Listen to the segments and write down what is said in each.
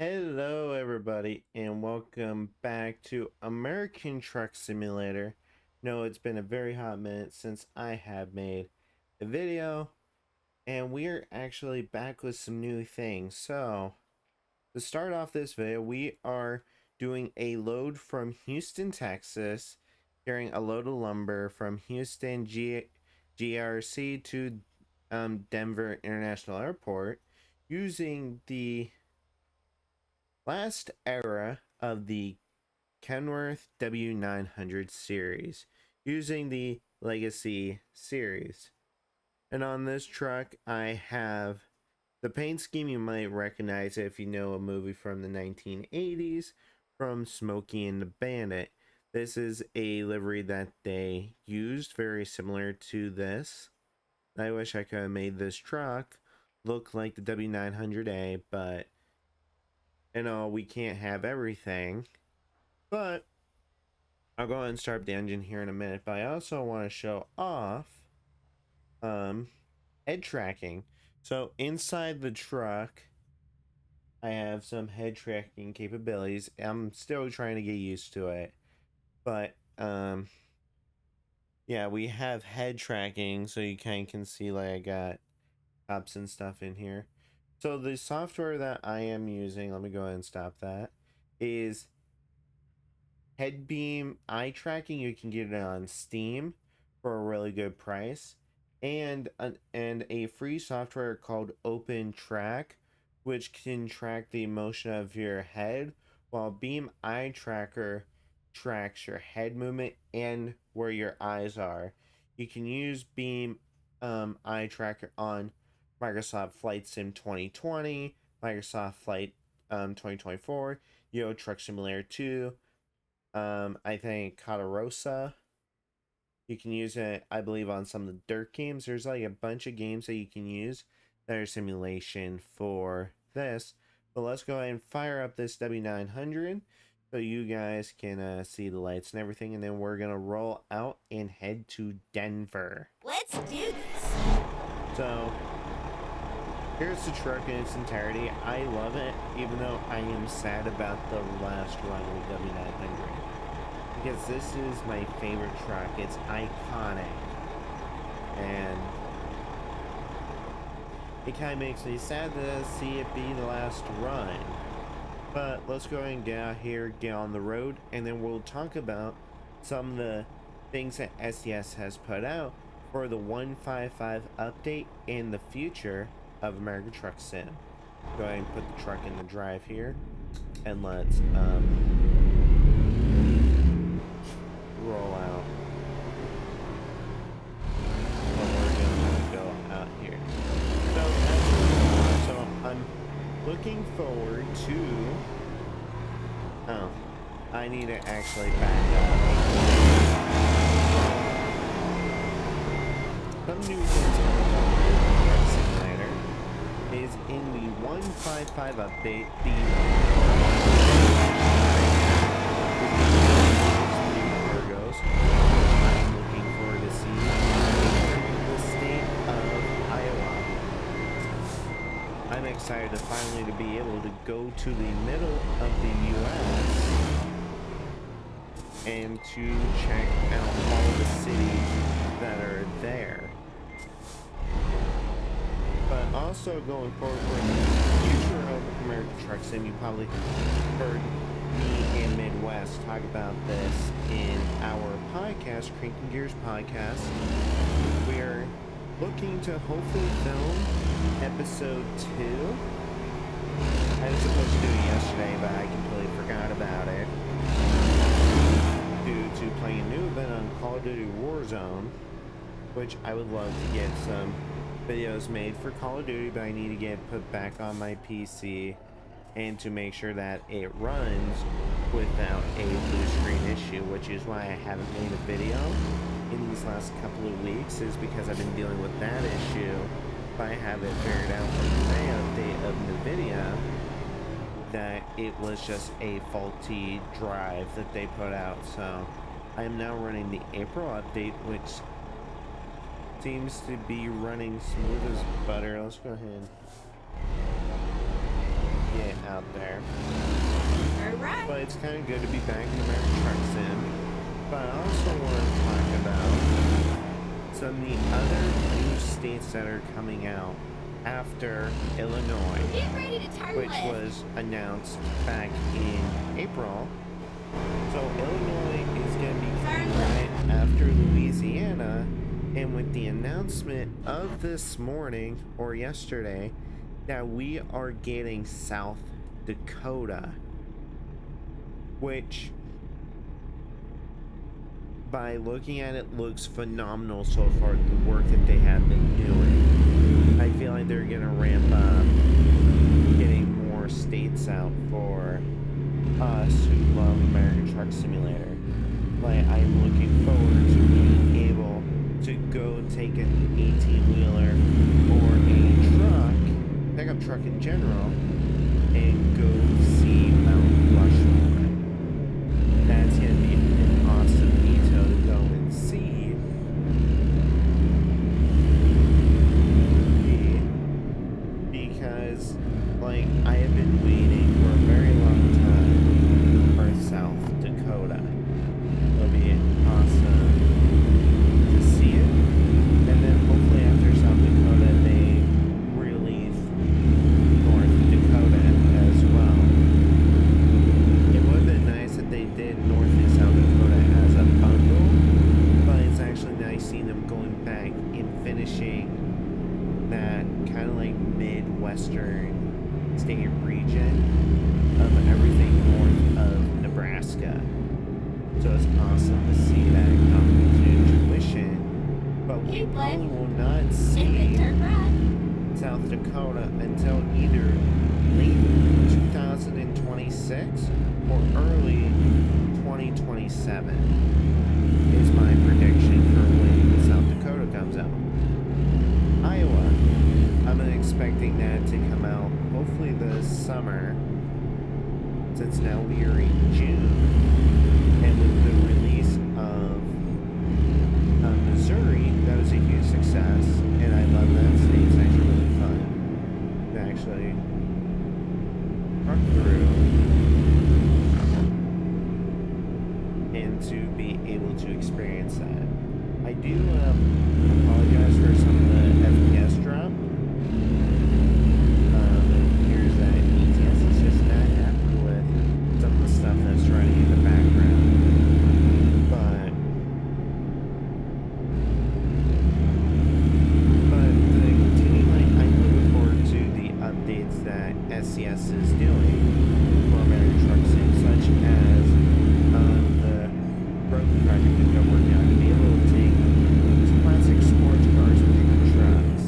Hello, everybody, and welcome back to American Truck Simulator. No, it's been a very hot minute since I have made a video, and we're actually back with some new things. So, to start off this video, we are doing a load from Houston, Texas, carrying a load of lumber from Houston GRC to Denver International Airport using the last era of the Kenworth W900 series, using the Legacy series. And on this truck, I have the paint scheme. You might recognize it if you know a movie from the 1980s, from Smokey and the Bandit. This is a livery that they used, very similar to this. I wish I could have made this truck look like the W900A, but we can't have everything. But I'll go ahead and start the engine here in a minute. But I also want to show off head tracking. So inside the truck, I have some head tracking capabilities. I'm still trying to get used to it. But yeah, we have head tracking, so you kind of can see like I got apps and stuff in here. So the software that I am using, let me go ahead and stop that, is Headbeam eye tracking. You can get it on Steam for a really good price, and a free software called Open Track, which can track the motion of your head, while Beam Eye Tracker tracks your head movement and where your eyes are. You can use Beam Eye Tracker on Microsoft Flight Sim 2020, Microsoft Flight 2024, Euro Truck Simulator 2. I think Catarosa. You can use it, I believe, on some of the dirt games. There's like a bunch of games that you can use that are simulation for this. But let's go ahead and fire up this W900 so you guys can see the lights and everything. And then we're going to roll out and head to Denver. Let's do this. So, here's the truck in its entirety. I love it, even though I am sad about the last run with W900. Because this is my favorite truck. It's iconic. And it kind of makes me sad to see it be the last run. But let's go ahead and get out here, get on the road, and then we'll talk about some of the things that SES has put out for the 155 update in the future of American Truck Sim. Go ahead and put the truck in the drive here, and let's roll out. But we're gonna go out here. So I'm looking forward to. Oh, I need to actually back up. Some new things coming up in the simulator is in the 155 update. I'm looking forward to seeing the state of Iowa. I'm excited to finally be able to go to the middle of the U.S. and to check out all the cities that are there. But also going forward for the future of American Truck Sim, you probably heard me and Midwest talk about this in our podcast, Cranking Gears podcast. We're looking to hopefully film episode 2. I was supposed to do it yesterday, but I completely forgot about it due to playing a new event on Call of Duty Warzone, which I would love to get some videos made for Call of Duty, but I need to get it put back on my PC and to make sure that it runs without a blue screen issue, which is why I haven't made a video in these last couple of weeks, is because I've been dealing with that issue. But I have it figured out from the May update of NVIDIA that it was just a faulty drive that they put out. So I am now running the April update, which seems to be running smooth as butter. Let's go ahead and get out there. All right. But it's kind of good to be back in American Truck Sim. But I also want to talk about some of the other new states that are coming out after Illinois, Get ready to turn which left. was announced back in April. So Illinois is going to be coming right after Louisiana, and with the announcement of this morning or yesterday that we are getting South Dakota, which by looking at it looks phenomenal so far, the work that they have been doing. I feel like they're going to ramp up getting more states out for us who love American Truck Simulator. Like, I'm looking forward to being able to go take an 18-wheeler or a truck, pickup truck in general, and go see Mount Rushmore. That's going to be an awesome detail to go and see. Because, like, I have been waiting for a very long time for South Dakota. It'll be awesome to see it. And then hopefully after South Dakota, they release North Dakota as well. It would have been nice if they did North and South Dakota as a bundle, but it's actually nice seeing them going back and finishing that kind of like Midwestern state region of everything north of Nebraska. So it's awesome to see that come to fruition. But we probably will not see South Dakota until either late 2026 or early 2027 is my prediction for when South Dakota comes out. Iowa, I'm expecting that to come out hopefully this summer, since now we are in June, and with the release of Missouri, that was a huge success, and I love that state. It's actually really fun to actually truck through and to be able to experience that. I do apologize for some of the FPS drop. Here's that ETS is just not happy with some of the stuff that's running in the background. But the continuing, I'm looking forward to the updates that SCS is doing for American Truck Sim, such as the road project that they're working on, to be able to take classic sports cars and pickup trucks,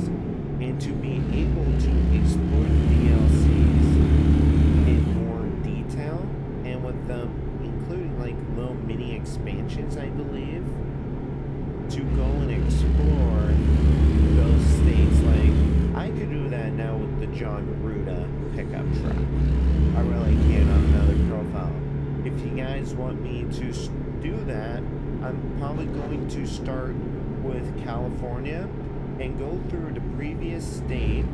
and to be able to exploit DLCs in more detail, and with them including like little mini expansions, I believe, to go and explore those states. Like, I could do that now with the John Ruda pickup truck. I really can on another profile. If you guys want me to do that, I'm probably going to start with California and go through the previous state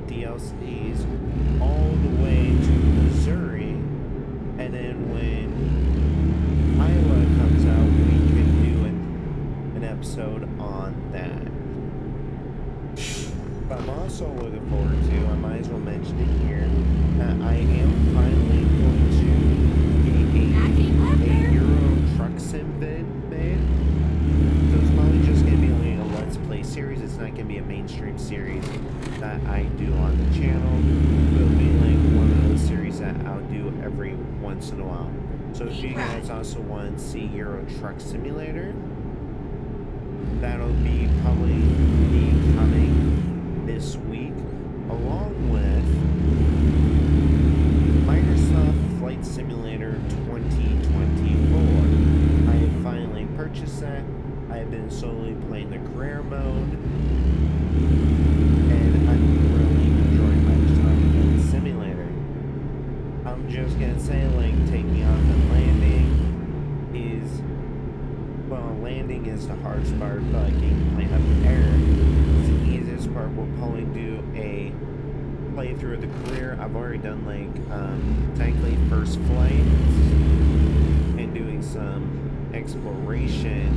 DLCs all the way to Missouri, and then when Iowa comes out, we can do an episode on that. But I'm also looking forward to, I might as well mention it here, that I am finally going to get a Euro Truck Sim vid made. So it's probably just going to be like a Let's Play series. It's not going to be a mainstream series that I do on the channel. It'll be like one of those series that I'll do every once in a while. So if you guys also want to see Euro Truck Simulator, that'll be probably coming this week, along with Microsoft Flight Simulator 2024. I have finally purchased that. I have been slowly playing the career mode, and I'm really enjoying Microsoft Flight Simulator. I'm just gonna say, like, taking off and landing is, well, landing is the hardest part, but getting plane up in the air is the easiest part. We'll probably do a playthrough of the career. I've already done like technically first flight and doing some exploration.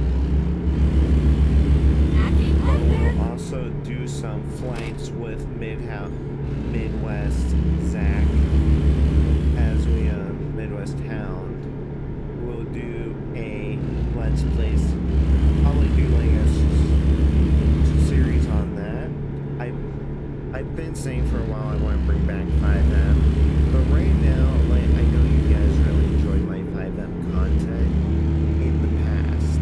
But we'll also do some flights with Midwest Zach as we Midwest Hound. We'll do a Let's Plays. Probably do like a series on that. I've been saying for a while I want to bring back 5M, but right now, like I know you guys really enjoyed my 5M content in the past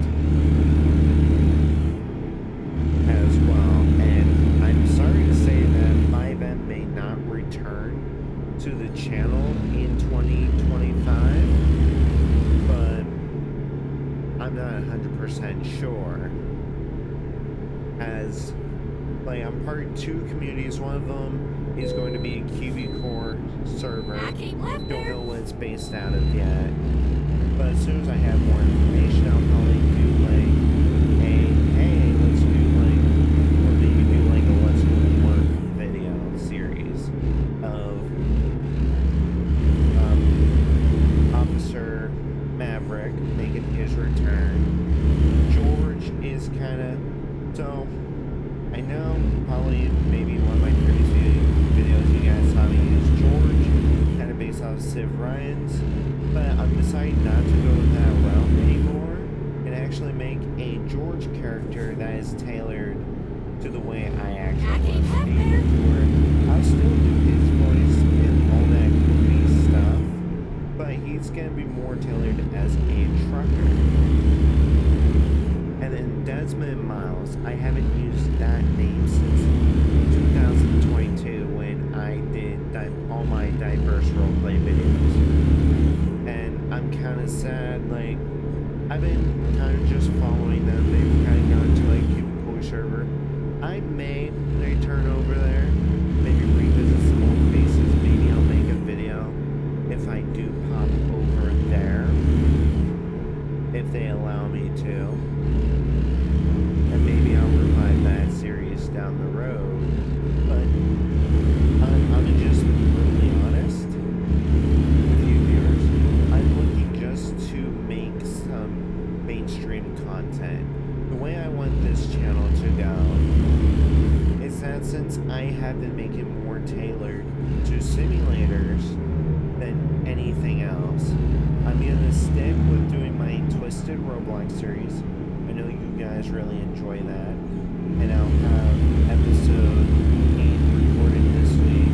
as well, and I'm sorry to say that 5M may not return to the channel in 2025, but I'm not 100% sure, as like I'm part of 2 communities. One of them is going to be a QB Core server. Don't know what it's based out of yet, but as soon as I have more information, I'll probably do like hey, let's do like, or maybe do like a Let's Work video series of Officer Maverick making his return. George is kind of, so I know probably maybe one of my previous videos you guys saw me use George, kind of based off Civ Ryan's, but I'm deciding not to go with that route anymore and actually make a George character that is tailored to the way I actually want to be. Where I'll still do his voice and all that goofy stuff, but he's gonna be more tailored as a trucker. And then Desmond Miles, I haven't used that name since 2022 when I did all my diverse roleplay videos. And I'm kind of sad, like, I've been kind of just following them. They've kind of gone to like Cubicle server. I may return over there, maybe revisit some old faces. Maybe I'll make a video if I do pop over there, if they allow me to. And maybe I'll revive that series down the road. But I'm just brutally honest with you viewers. I'm looking just to make some mainstream content. The way I want this channel to go is that since I have been making more tailored to simulators than anything else, I'm gonna stick with doing my Twisted Roblox series. I know you guys really enjoy that, and I'll have episode 8 recorded this week.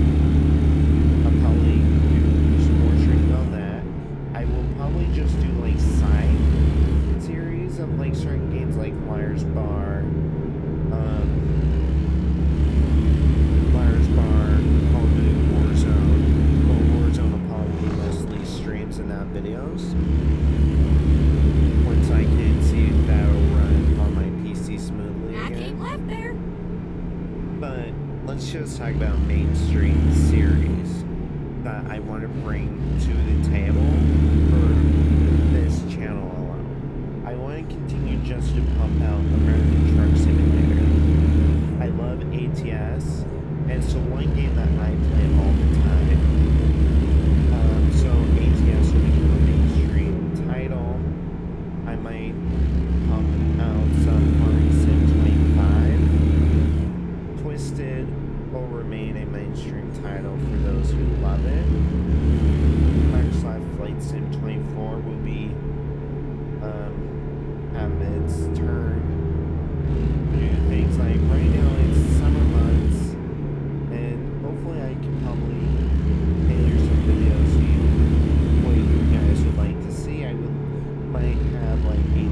I'll probably do some more streaming on that. I will probably just do like side series of like certain games like Liar's Bar, Call of Duty Warzone. Well, Warzone will probably be mostly streams and not videos. Once I can see if that will run on my PC smoothly again. But let's just talk about mainstream series that I want to bring to the table for this channel alone. I want to continue just to pump out American Truck Simulator. I love ATS, and it's the one game that I play all the time. So ATS will become a mainstream title. I might pump out some Flying Sim 25. Twisted will remain a mainstream title for those who love it. Microsoft Flight Sim 24 will be have its turn to do things like right now it's summer months, and hopefully I can probably tailor some videos to what you guys would like to see. I might have like a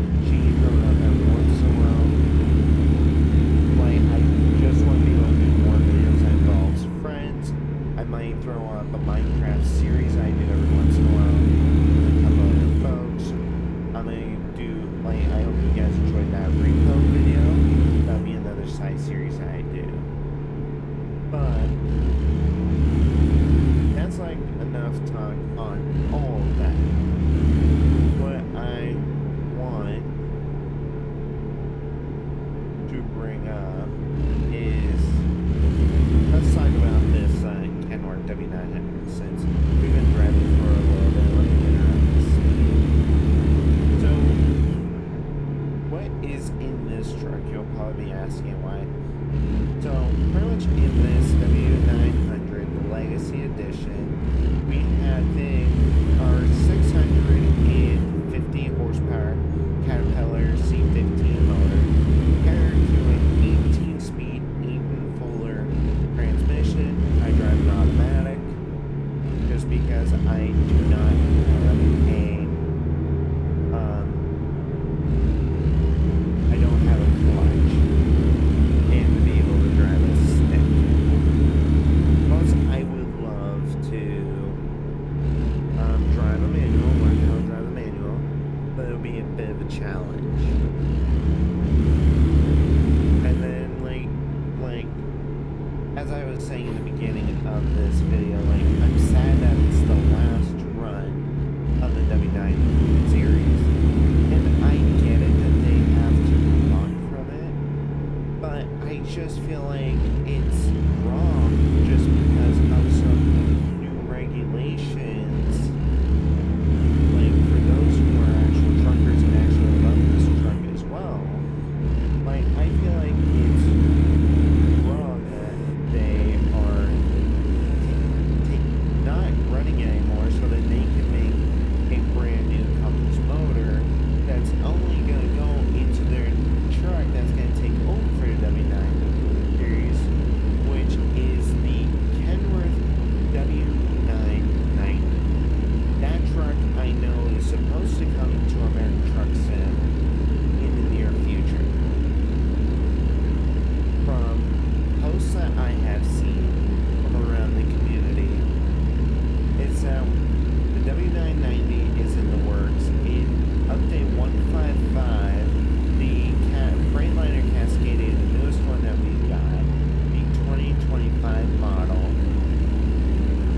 be a bit of a challenge. And then like as I was saying in the beginning of this video, like I'm sad that it's the last run of the W900 series. And I get it that they have to move on from it, but I just feel like it's wrong just because of some new regulations. Like for those who are actual truckers and actually love this truck as well, like I feel like it's wrong that they are not running anymore so that they can make a brand new Cummins motor that's only going to go into their truck that's going to take over for the W9 series, which is the Kenworth W900. That truck I know is supposed to come to American Truck Sim in the near future. From posts that I have seen from around the community, it's that the W990 is in the works. In update 155, the Freightliner Cascadia, the newest one that we got, the 2025 model,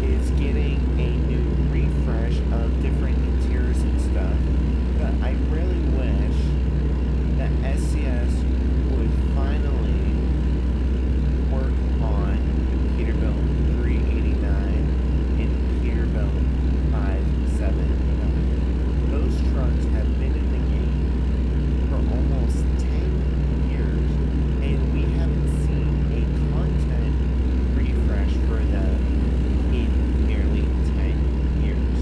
is getting a new refresh of different interiors and stuff. But I really wish that SCS would finally work on the Peterbilt 389 and Peterbilt 579. Those trucks have been in the game for almost 10 years, and we haven't seen a content refresh for them in nearly 10 years.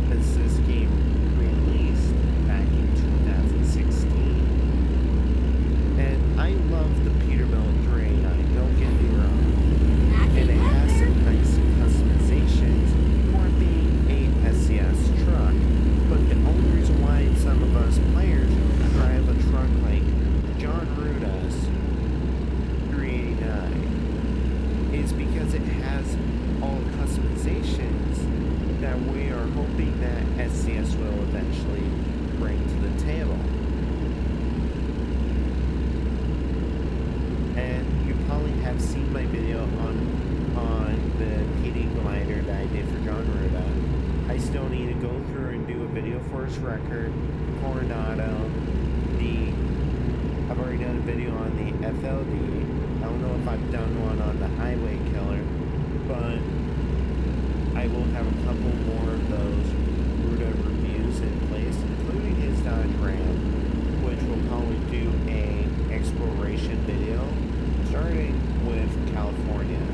Since this game released back in 2016. And I love the Peterbilt 389, don't get me wrong. And it has some nice customizations for being a SCS truck. But the only reason why some of us players drive a truck like John Ruda's 389 is because it has all the customizations that we are hoping that SCS will eventually bring to the table. And you probably have seen my video on the PD glider that I did for John Ruda. I still need to go through and do a video for his record, Coronado, I've already done a video on the FLD. I don't know if I've done one on the Highway Killer, but I will have a couple more of those Ruda reviews in place, including his Dodge Ram, which will probably do a exploration video starting with California.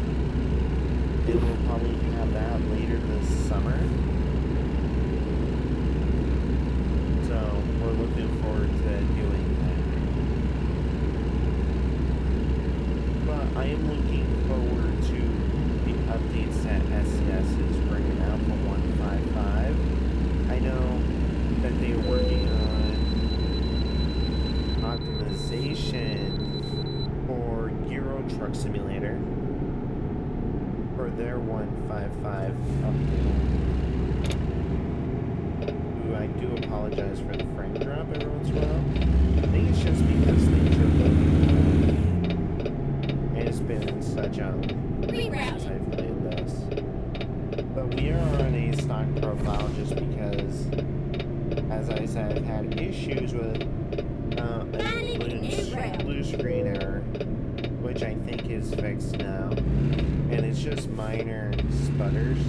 And we'll probably have that later this summer. So we're looking forward to doing that. But I am looking forward to the updates that SCS is bringing out for 155. I know that they are working on optimization for Euro Truck Simulator for their 155 update. Ooh, I do apologize for the frame drop every once in a while. I think it's just because things are loading around. And it's been such a since I've played this. But we are on a stock profile just because, as I said, I've had issues with a blue screen error, which I think is fixed now. And it's just minor sputters.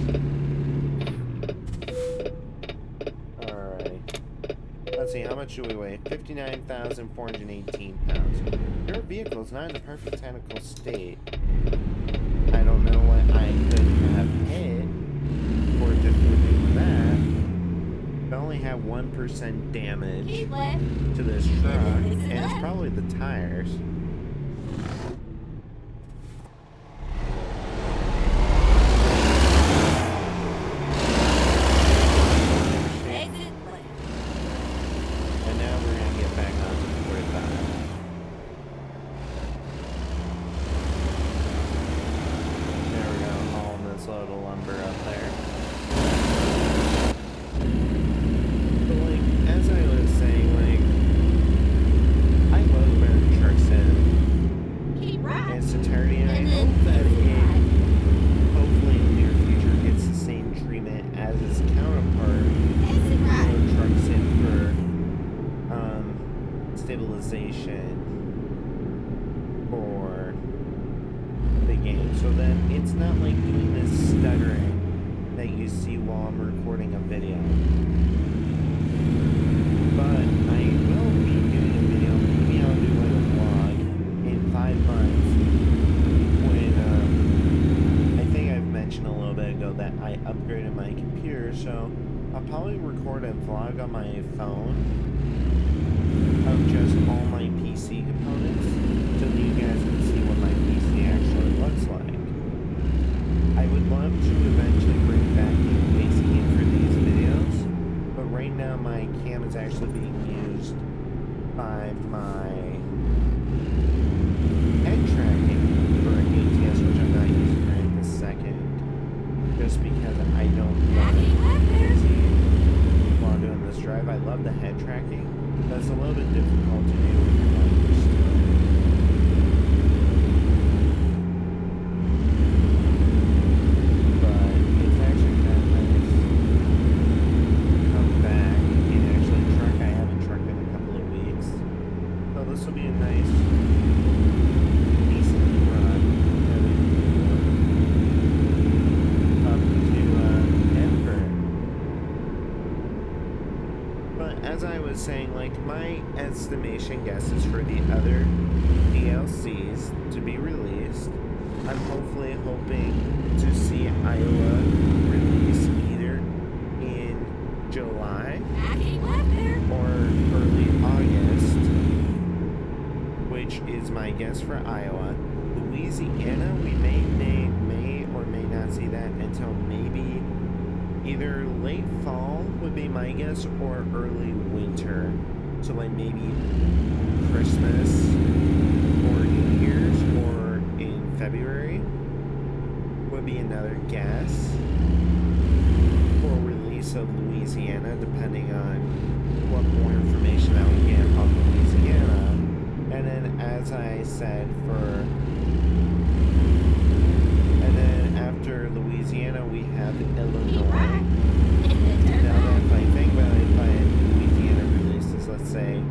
Alright. Let's see, how much do we weigh? 59,418 pounds. Your vehicle is not in the perfect technical state. I don't know what I could have hit for it to do that. I only have 1% damage to this truck, and it's probably the tires. And now we're gonna get back on to 45. There we go, hauling this load of lumber up there. But like, as I was saying stabilization for the game. So then it's not like doing this stuttering that you see while I'm recording a video. But I will be doing a video. Maybe I'll do like a vlog in 5 months when I think I've mentioned a little bit ago that I upgraded my computer, so I'll probably record a vlog on my phone of just all my PC components so that you guys can see what my PC actually looks like. I would love to eventually bring back a face cam for these videos, but right now my cam is actually being used by my head tracking for ATS, which I'm not using right this second, just because I don't want it busy while doing this drive. I love the head tracking. That's a little bit difficult to do when you're not used to it. But it's actually kind of nice to come back and actually truck. I haven't trucked in a couple of weeks. So this will be a nice, decent run up to Denver. But as I was saying, like, my estimation guesses for the other DLCs to be released, I'm hopefully hoping to see Iowa release either in July or early August, which is my guess for Iowa. Louisiana, we may or may not see that until maybe either late fall would be my guess, or early winter. So like maybe Christmas or New Year's or in February would be another guess for release of Louisiana, depending on what more information that we get on Louisiana. And then as I said after Louisiana we have Illinois. Now that if I think about it, if Louisiana releases, let's say,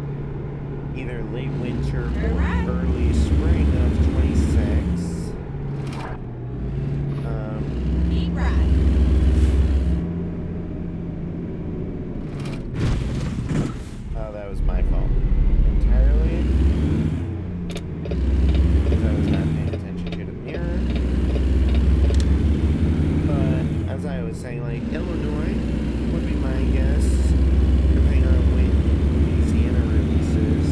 either late winter or early spring of 26. Oh, that was my fault entirely, because I was not paying attention to the mirror. But as I was saying, like, Illinois would be my guess, depending on when Louisiana releases.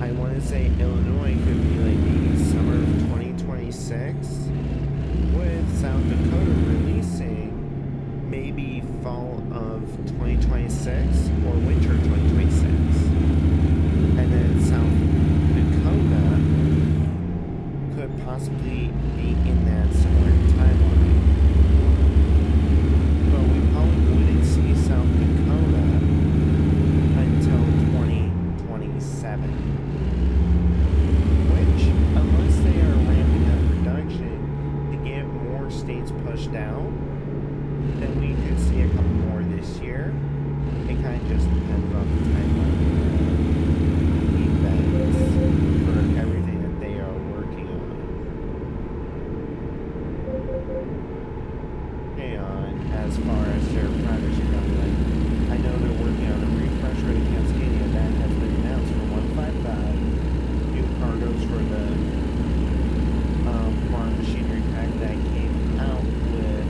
I want to say Illinois could be like maybe summer of 2026, with South Dakota releasing maybe fall of 2026 or winter 2026. And then South Dakota could possibly be in that similar timeline. But we probably wouldn't see South Dakota until 2027. Which, unless they are ramping up production to get more states pushed out, then we could see a couple more this year. It kind of just depends on the timeline of events for everything that they are working on. As far as their projects are going, like, I know they're working on a refresh rate of Cascadia that has been announced for 155, new cargoes for the farm machinery pack that came out with,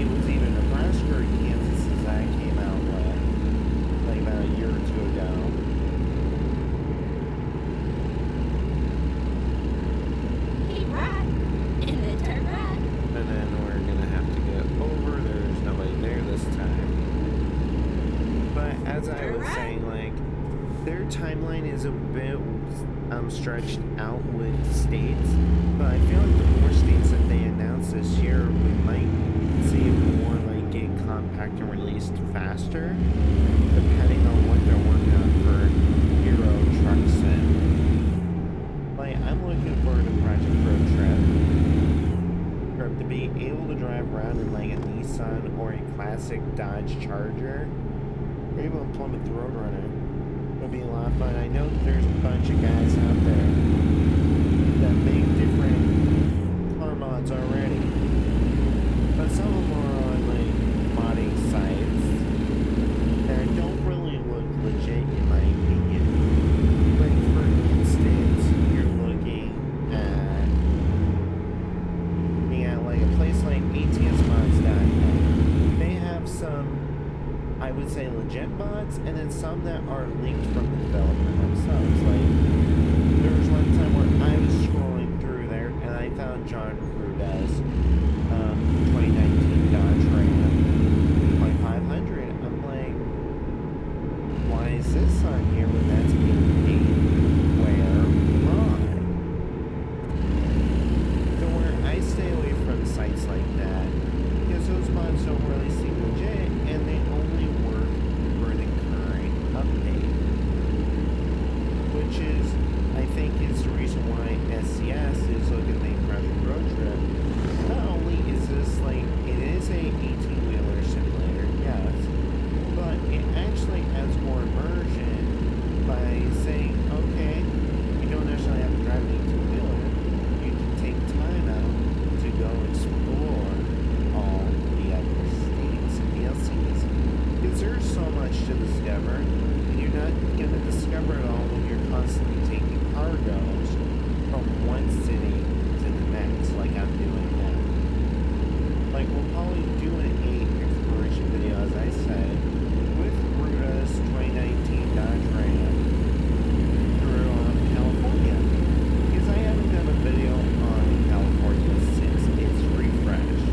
it was either Nebraska or Kansas that came out with, like about a year or two ago. And then we're gonna have to get over. There's nobody there this time. But as I was saying, like, their timeline is a bit stretched out with states. But I feel like the more states that they announce this year, we might see more like get compact and released faster, depending on what they're working on for Euro Truck Sim. Like, I'm looking forward to Project Road Trip. To be able to drive around in like a Nissan or a classic Dodge Charger, or even a Plymouth Roadrunner, It'll be a lot of fun. I know that there's a bunch of guys out there that make different car mods already, but some of them are on like modding sites that don't really look legit in my opinion. Like for instance, you're looking at like a place like atsmods.net. They have some, I would say, legit mods, and then some that are linked from the developer themselves. Like there was one time where I was scrolling through there and I found John Ruda's 2019 Dodge Ram 2500. I'm like, why is this on here when that's being paid? Where mod? So where I stay away from sites like that because those mods don't really seem legit and they only work for the current update, which is, I think, is the reason why SCS is looking at Project Road Trip. Not only is this like, it is a 18-wheeler simulator, yes, but it actually adds more immersion by saying, okay, you don't necessarily have to drive an 18-wheeler, you can take time out to go explore all the other states and DLCs. Because there's so much to discover, and you're not going to discover it all when you're constantly taking cargoes from one city to the next, like I'm doing now. Like, we'll probably do an 8 exploration video, as I said, with Ruda's 2019 Dodge Ram through California. Because I haven't done a video on California since its refresh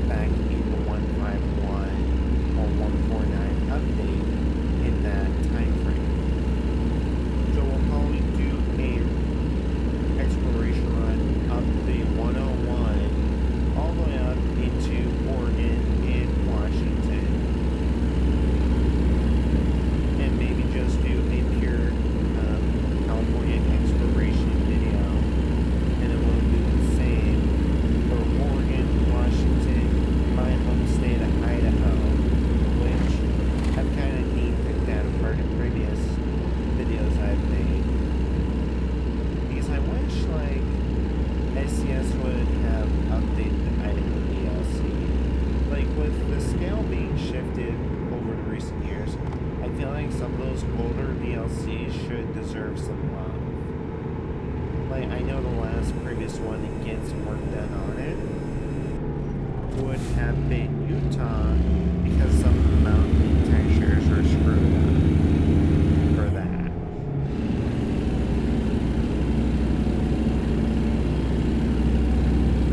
back in the 151 or 149 update in that time frame. So we'll probably do a exploration run up the 101 all the way up into Oregon and Washington, and maybe just do a pure California exploration video, and then we'll do the same for Oregon, Washington, my home state of Idaho, which I've kind of picked that apart in previous videos I've made, because I wish like SCS would have updated the Idaho DLC. Like with the scale being shifted over the recent years, I feel like some of those older DLCs should deserve some love. Like I know the last previous one to get some work done on it would have been Utah because some of the mountain textures are screwed up for that.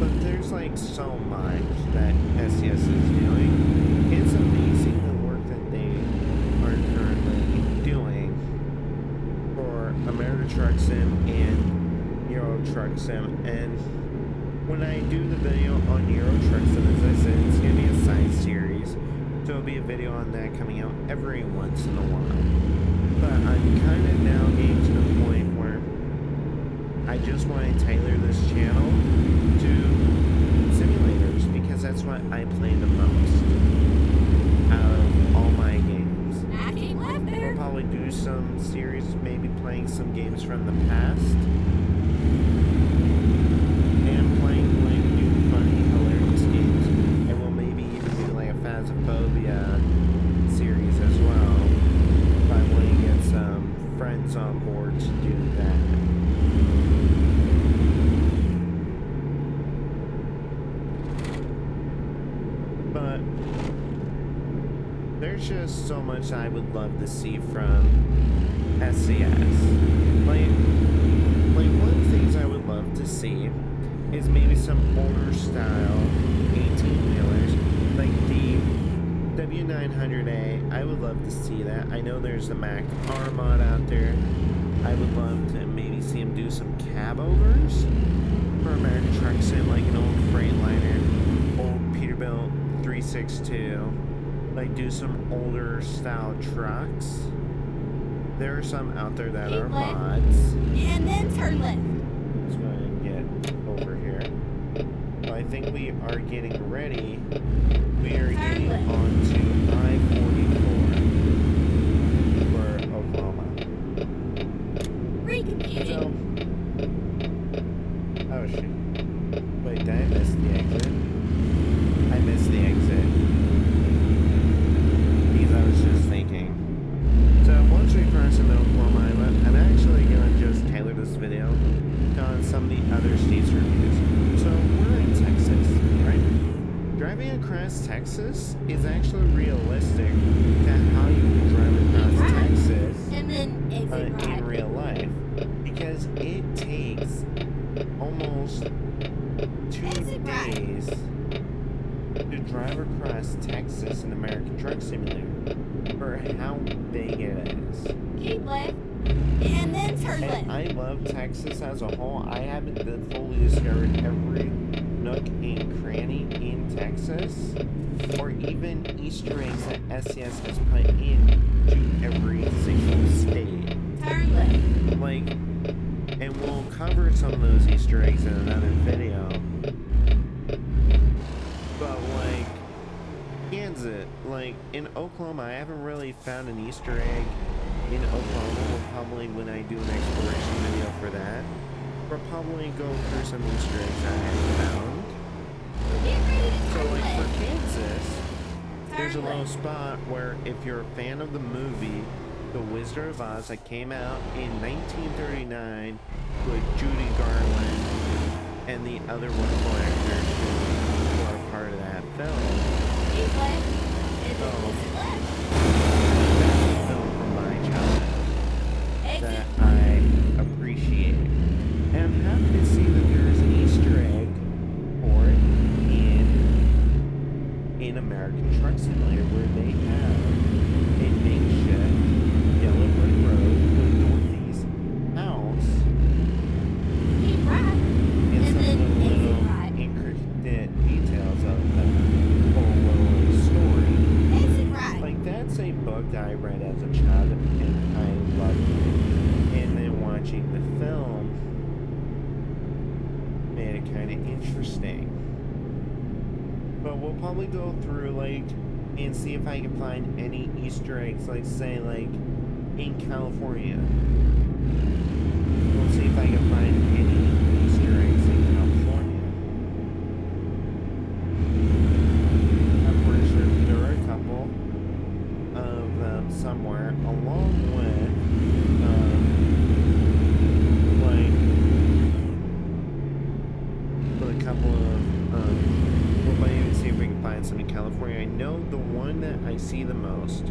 But there's like so much that SCS is doing. It's amazing the work that they are currently doing for America Truck Sim and Euro Truck Sim. And when I do the video on Euro Truck Sim, as I said, it's going to be a side series. So it'll be a video on that coming out every once in a while. But I'm kind of now getting to the point where I just want to tailor this channel to simulators because that's what I play the most out of all my games. Acting left We'll there. probably do some series, maybe playing some games from the past and playing like new, funny, hilarious games. And we'll maybe even do like a Phasmophobia series as well. If I want to get some friends on board to do that. But there's just so much I would love to see from SCS. Like one of the things I would love to see is maybe some older style 18-wheelers, like the W900A. I would love to see that. I know there's a Mac R mod out there. I would love to maybe see him do some cab overs for American Truck Sim, like an old Freightliner, old Peterbilt 362, like do some older style trucks. There are some out there that Keep are left. mods. And then turn left. Let's go ahead and get over here. So I think we are getting ready. We are getting left. onto I-44 for Oklahoma. across Texas is actually realistic to how you would drive across Right. Texas And then exit in right. real life, because it takes almost 2 Exit right. days to drive across Texas in American Truck Simulator for how big it is. Keep left. And then turn And left. I love Texas as a whole. I haven't fully discovered every nook and cranny in Texas, or even Easter eggs that SCS has put in to every single state. Turn left. Like, and we'll cover some of those Easter eggs in another video. But like, Kansas, like in Oklahoma, I haven't really found an Easter egg in Oklahoma. We'll probably, when I do an exploration video for that, we'll probably go through some Easter eggs I have found. Get ready to So turn like for left. Kansas, there's a Turn little left. spot where if you're a fan of the movie The Wizard of Oz that came out in 1939 with Judy Garland and the other wonderful actors who are part of that film. Keep left. And then Oh. exit left. That's a film from my childhood Exit that right. I appreciate. And I'm happy to see that there is an Easter egg for it in American Truck Simulator, where they have a makeshift yellow brick road with Dorothy's house Keep right. and And some then exit little right. encrypted details of the whole little story. Exit right. Like, that's a book that I read as a child and I loved it. And then watching the film made it kind of interesting. But we'll probably go through, like, and see if I can find any Easter eggs, like, say, like, in California. We'll see if I can find any Easter eggs in California. I'm pretty sure there are a couple of them somewhere, along with, like, with a couple of, we'll might even see if we can find some in California. I know the one that I see the most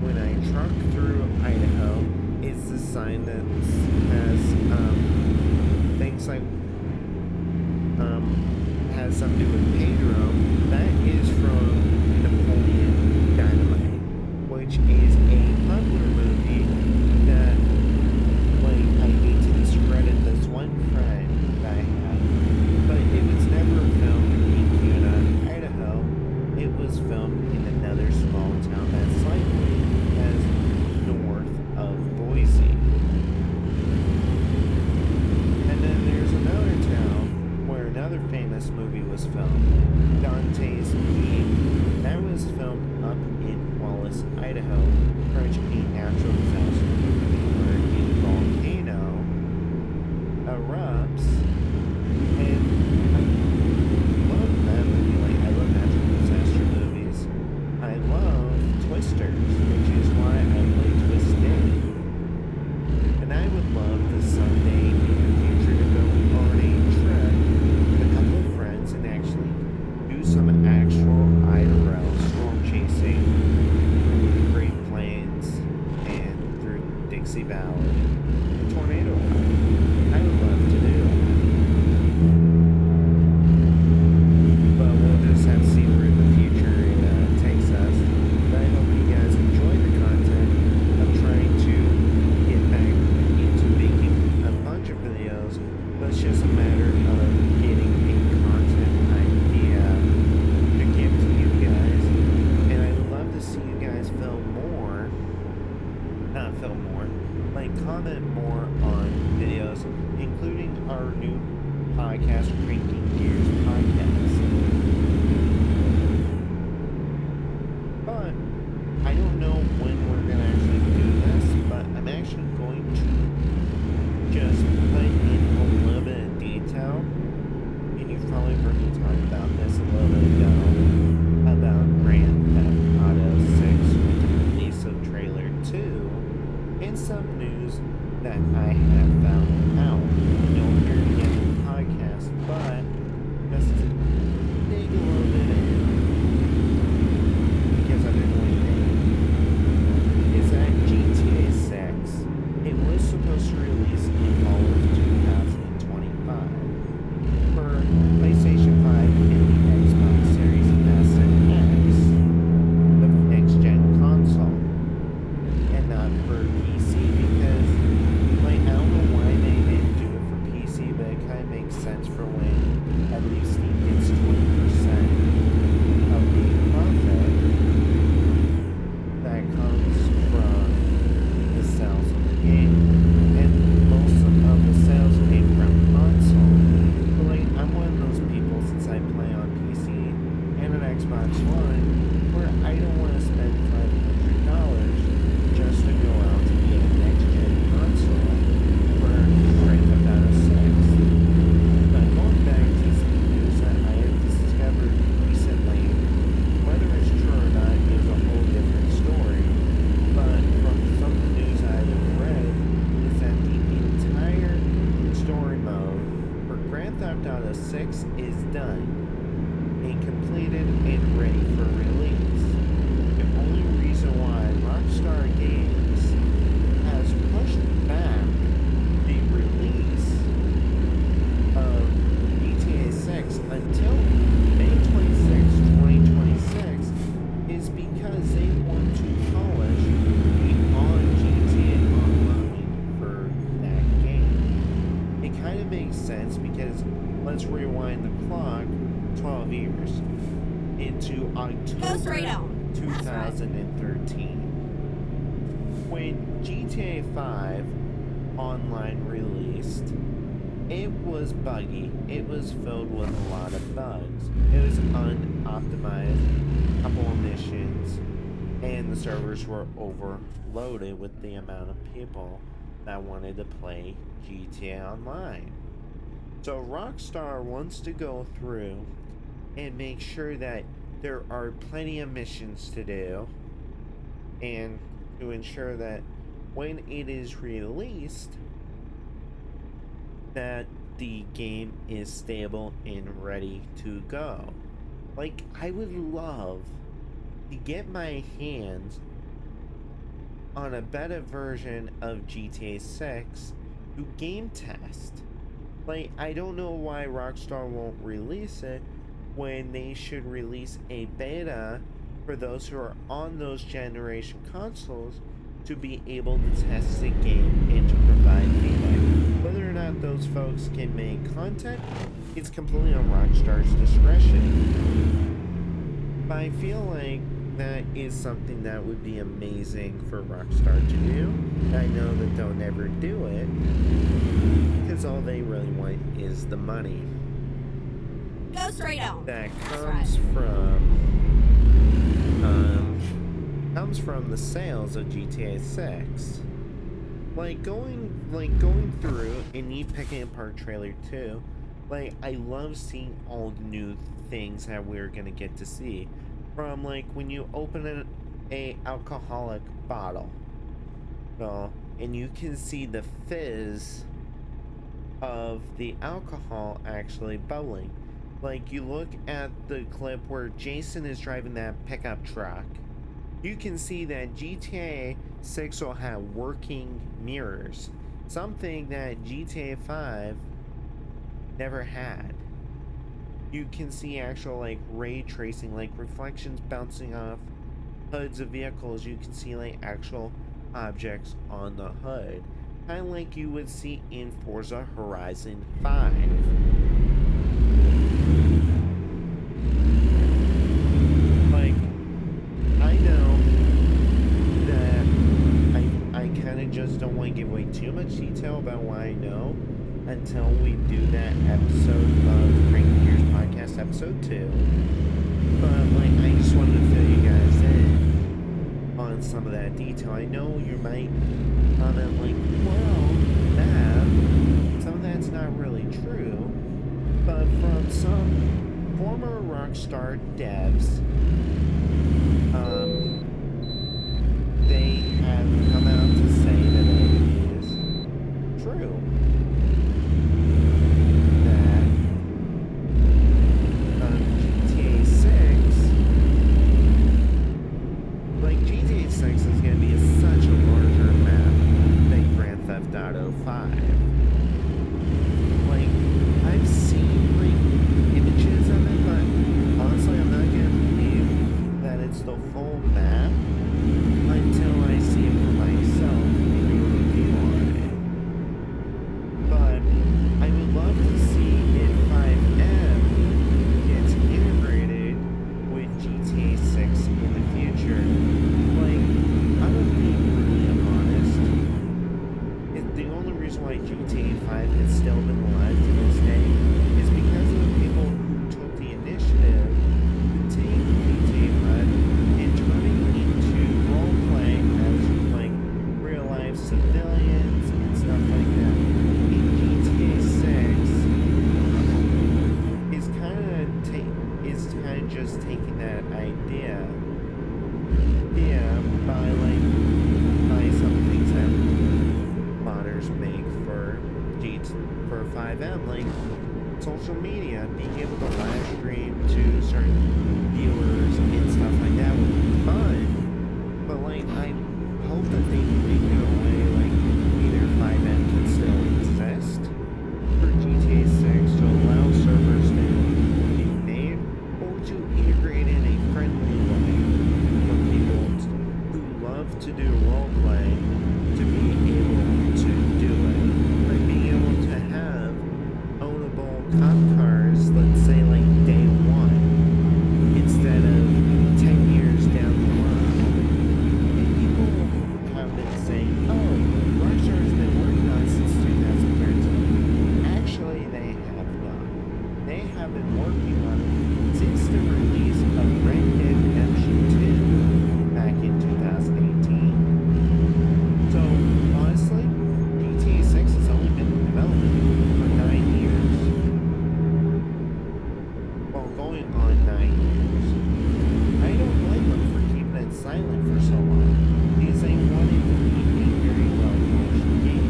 when I truck through Idaho is the sign that has, things like, has something to do with Pedro. That is from Napoleon Dynamite, which is a popular movie that, like, I hate to discredit this one friend that I had, but it was never filmed in Kuna, Idaho. It was filmed in another small town that's slightly as north of Boise. And then there's another town where another famous movie was filmed, Dante's Peak. That was filmed up in Wallace, Idaho, which a natural disaster movie where a volcano erupts. And I love that movie. Like, I love natural disaster movies. I love Twisters, which is why I play Twisted. And I would love to someday in the future to go on a trip with a couple of friends and actually do some actual IRL storm chasing through the Great Plains and through Dixie Valley, tornado alley. I would love to do that. But we'll just have to see where the future takes us. But I hope you guys enjoy the content. I'm trying to get back into making a bunch of videos, but it's just a matter of getting a content idea to give to you guys. And I would love to see you guys like comment more on videos, including our new podcast, Cranking Gears Podcast. But I don't know when we're going to actually do this, but I'm actually going to just put in a little bit of detail. And you've probably heard me talk about this a little bit ago, about Grand Theft Auto 6 with the release of Trailer 2, and some news that I have found out. You'll hear it again in the podcast, but just to dig a little bit in. for PC because, like, I don't know why they didn't do it for PC, but it kind of makes sense for when at least Steam gets 20% of the profit that comes from the sales of the game, and most of the sales came from console. But like, I'm one of those people since I play on PC and an Xbox One, where I don't want to spend $500 just to go out to get a next-gen console for Grand Theft Auto 6. But going back to some news that I have discovered recently, whether it's true or not is a whole different story. But from some of the news I have read, is that the entire story mode for Grand Theft Auto 6 is done and completed and ready for release. The only reason why Rockstar Games has pushed back the release of GTA 6 until May 26, 2026 is because they want to polish the on GTA Online for that game. It kind of makes sense because let's rewind the clock 12 years into Go straight October on. That's right. 2013 when GTA 5 Online released. It was buggy. It was filled with a lot of bugs. It was unoptimized, couple of missions, and the servers were overloaded with the amount of people that wanted to play GTA Online. So Rockstar wants to go through and make sure that there are plenty of missions to do and to ensure that when it is released that the game is stable and ready to go. Like, I would love to get my hands on a beta version of GTA 6 to game test. Like, I don't know why Rockstar won't release it when they should release a beta for those who are on those generation consoles to be able to test the game and to provide feedback. Whether or not those folks can make content, it's completely on Rockstar's discretion. But I feel like that is something that would be amazing for Rockstar to do. I know that they'll never do it because all they really want is the money Go straight on. that That's comes right. from the sales of GTA 6. Going through and me picking apart trailer 2, like, I love seeing all the new things that we're gonna get to see. From like when you open a alcoholic bottle, and you can see the fizz of the alcohol actually bubbling. Like, you look at the clip where Jason is driving that pickup truck, you can see that GTA 6 will have working mirrors, something that GTA 5 never had. You can see actual like ray tracing, like reflections bouncing off hoods of vehicles. You can see like actual objects on the hood, kind of like you would see in Forza Horizon 5. Like, I know that I kind of just don't want to give away too much detail about what I know until we do that episode of Cranky Gears Podcast episode 2. But like, I just wanted to fill you guys in on some of that detail. I know you might comment like, well, that some of that's not really true, but from some former Rockstar devs, they have come out to say that it is true that GTA 6, like GTA 6 is going to be such a larger map than Grand Theft Auto 5. Like, I've seen like images of it, but honestly I'm not going to believe that them, like social media, being able to live stream to certain viewers and stuff like that would be fun. But like, I hope that they make it a way like either 5M can still exist for GTA 6 to allow servers to be made, or to integrate in a friendly way for people who love to do roleplay to be able to do it. Like being able to have ownable cop cars, let's say like day one, instead of 10 years down the line. And people have been saying, oh, Rockstar's been working on it since 2013. Actually, they have not. They have been working on it since the release of Red Dead Redemption 2 back in 2018. So, honestly, GTA 6 has only been in development for 9 years. Well, going on 9 years. I don't blame them for keeping it silent for so long, because they wanted to be a very well-polished game.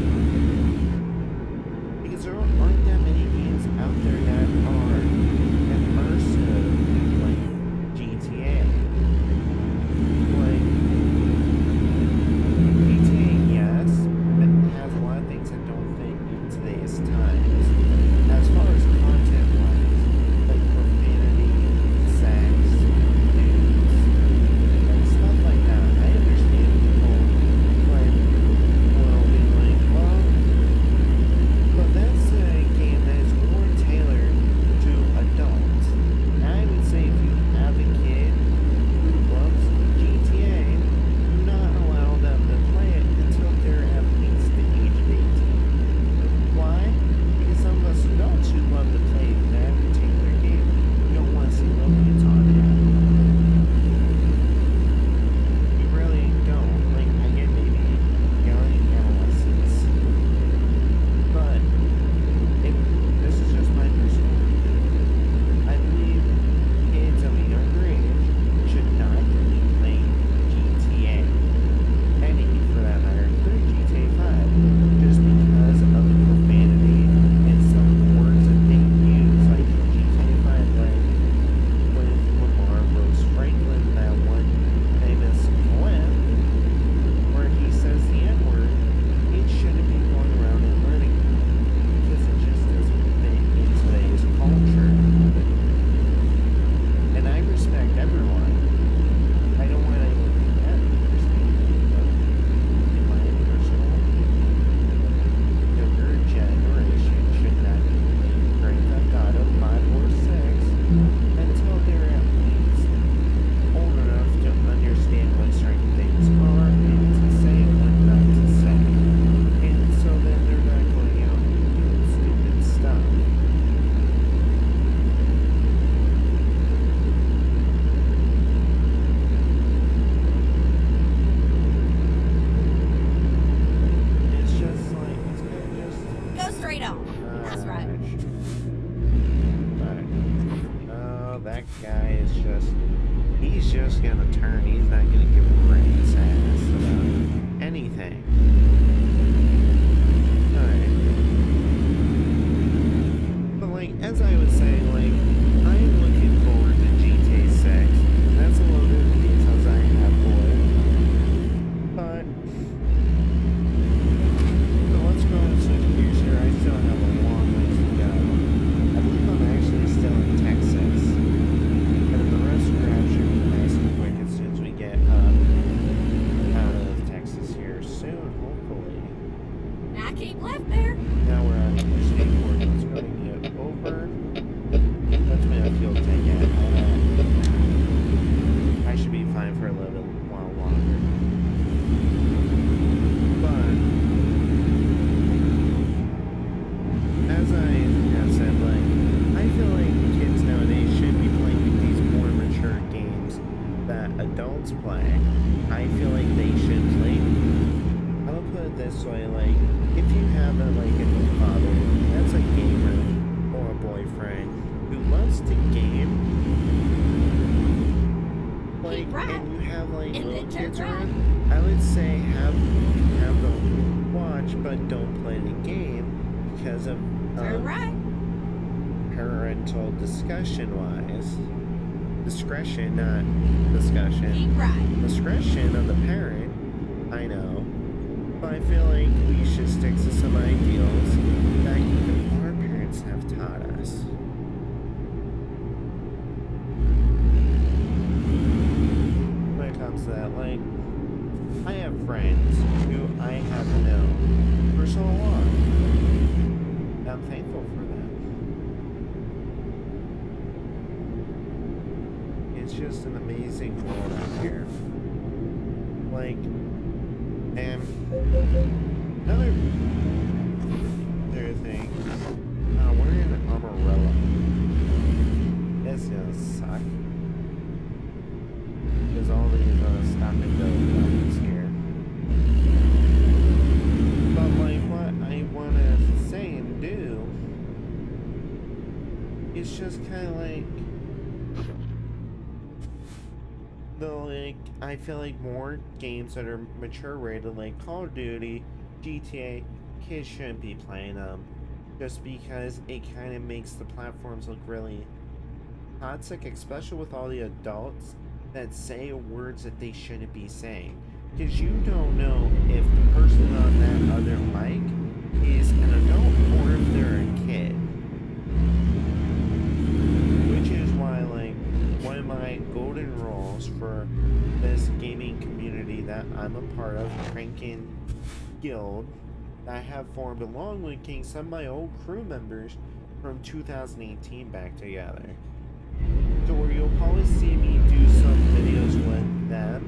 Because there aren't that many games out there that are immersive like GTA. Like, GTA, yes, it has a lot of things that don't fit in today's times. As far as content-wise, like profanity, sex, news, and stuff like that. I understand people like will be like, well, but that's a game that is more tailored to adults. And I would say if you have a kid who loves GTA, do not allow them to play it until they're at least the age of 18. Why? Because some of us adults who love to play that particular game don't want to see little kids on it. You really don't. Like, I get maybe young adolescents, but this is just my personal opinion. I believe kids of a younger age should not be playing GTA. Any, for that matter, including GTA 5, just because of the profanity and some words that they use, like GTA 5, like with Lamar Rose Franklin, that one famous clip where he says the N-word. It shouldn't be going around and learning because it just doesn't fit in today's culture. And I respect everyone. I don't want anyone to be mad at me, but in my personal opinion, younger generation should not be playing Grand Theft Auto 5 or 6 until they're at least old enough to understand what certain things are and to say and what not to say. And so then they're not going out and doing stupid stuff. It's just like, it's kind of just Go straight on. That's right. Alright. Oh, that guy is just... He's just gonna turn. He's not gonna give a rat's ass about anything. Alright. But like, as I was saying, like, I am looking forward to GTA 6. That's a little bit of the details I have for it. But... So let's go and switch gears here. I still have a long ways to go. I believe I'm actually still in Texas. But the rest grab should be nice and quick as soon as we get out of Texas here soon, hopefully. Now keep left there. Now we're on the skateboard. Let's go and get over. Let's make a fuel tank at. I should be fine for a little bit while longer. But as I have said, like, I feel like kids nowadays should be playing these more mature games that adults play. I feel like they should play. I'll put it this way, like, if you have a father that's a gamer or a boyfriend who loves to game, like, Keep right. and you have like And little then turn kids right. around, I would say have them watch but don't play the game because of Turn right. parental discussion-wise. Discretion, not discussion. Keep right. Discretion of the parent, I know. But I feel like we should stick to some ideals that even our parents have taught us. When it comes to that, like, I have friends who I have known for so long. And I'm thankful for them. It's just an amazing world out here. Like, and another thing, we're in an umbrella. It's gonna suck. Because all these stop and go buttons here. But like what I wanna say and do is just kinda like I feel like more games that are mature rated, like Call of Duty, GTA, kids shouldn't be playing them, just because it kind of makes the platforms look really toxic, especially with all the adults that say words that they shouldn't be saying, because you don't know if the person on that other mic is an adult or if they're a kid. Which is why, like, one of my golden rules for this gaming community that I'm a part of, Crankin Guild, that I have formed along with getting some of my old crew members from 2018 back together. So where you'll probably see me do some videos with them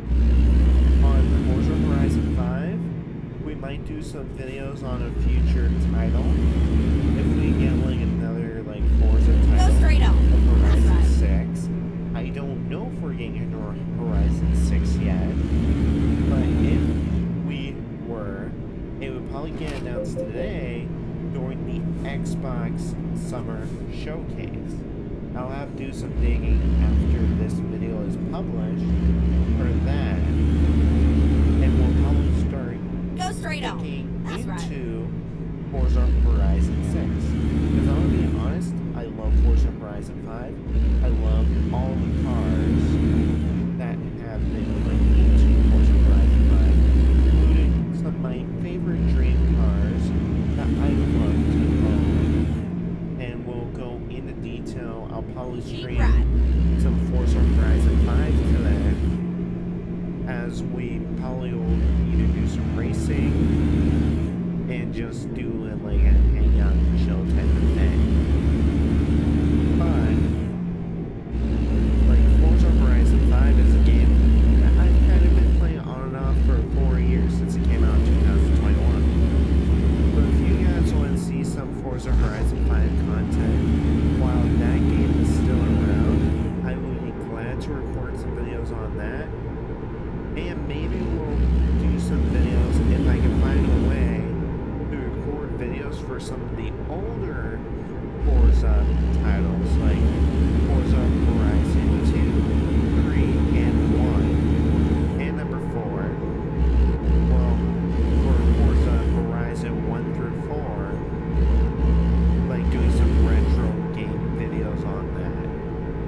on Forza Horizon 5. We might do some videos on a future title. If we get like another like Forza title. Go straight on. Of Horizon That's 6. I don't know if we're getting into Horizon 6 yet. But if we were, it would probably get announced today during the Xbox Summer Showcase. I'll have to do some digging after this video is published for that. And we'll probably start Go straight on. That's right. into Forza Horizon 6. Because I'm gonna be honest, I love Forza Horizon 5. I love all the cars that have been put into Forza Horizon 5, including some of my favorite dream cars that I love to own. And we'll go into detail. I'll probably stream some Forza Horizon 5 today, as we probably will either do some racing and just do it like a hangout and chill type of thing. But like Forza Horizon 5 is a game that I've kind of been playing on and off for 4 years since it came out in 2021. But if you guys want to see some Forza Horizon 5 content while that game is still around, I would be glad to record some videos on that. And maybe we'll do some videos if I can find a way to record videos for some of the older Forza titles, like Forza Horizon 2, 3, and 1, and number 4. Well, for Forza Horizon 1 through 4, like doing some retro game videos on that.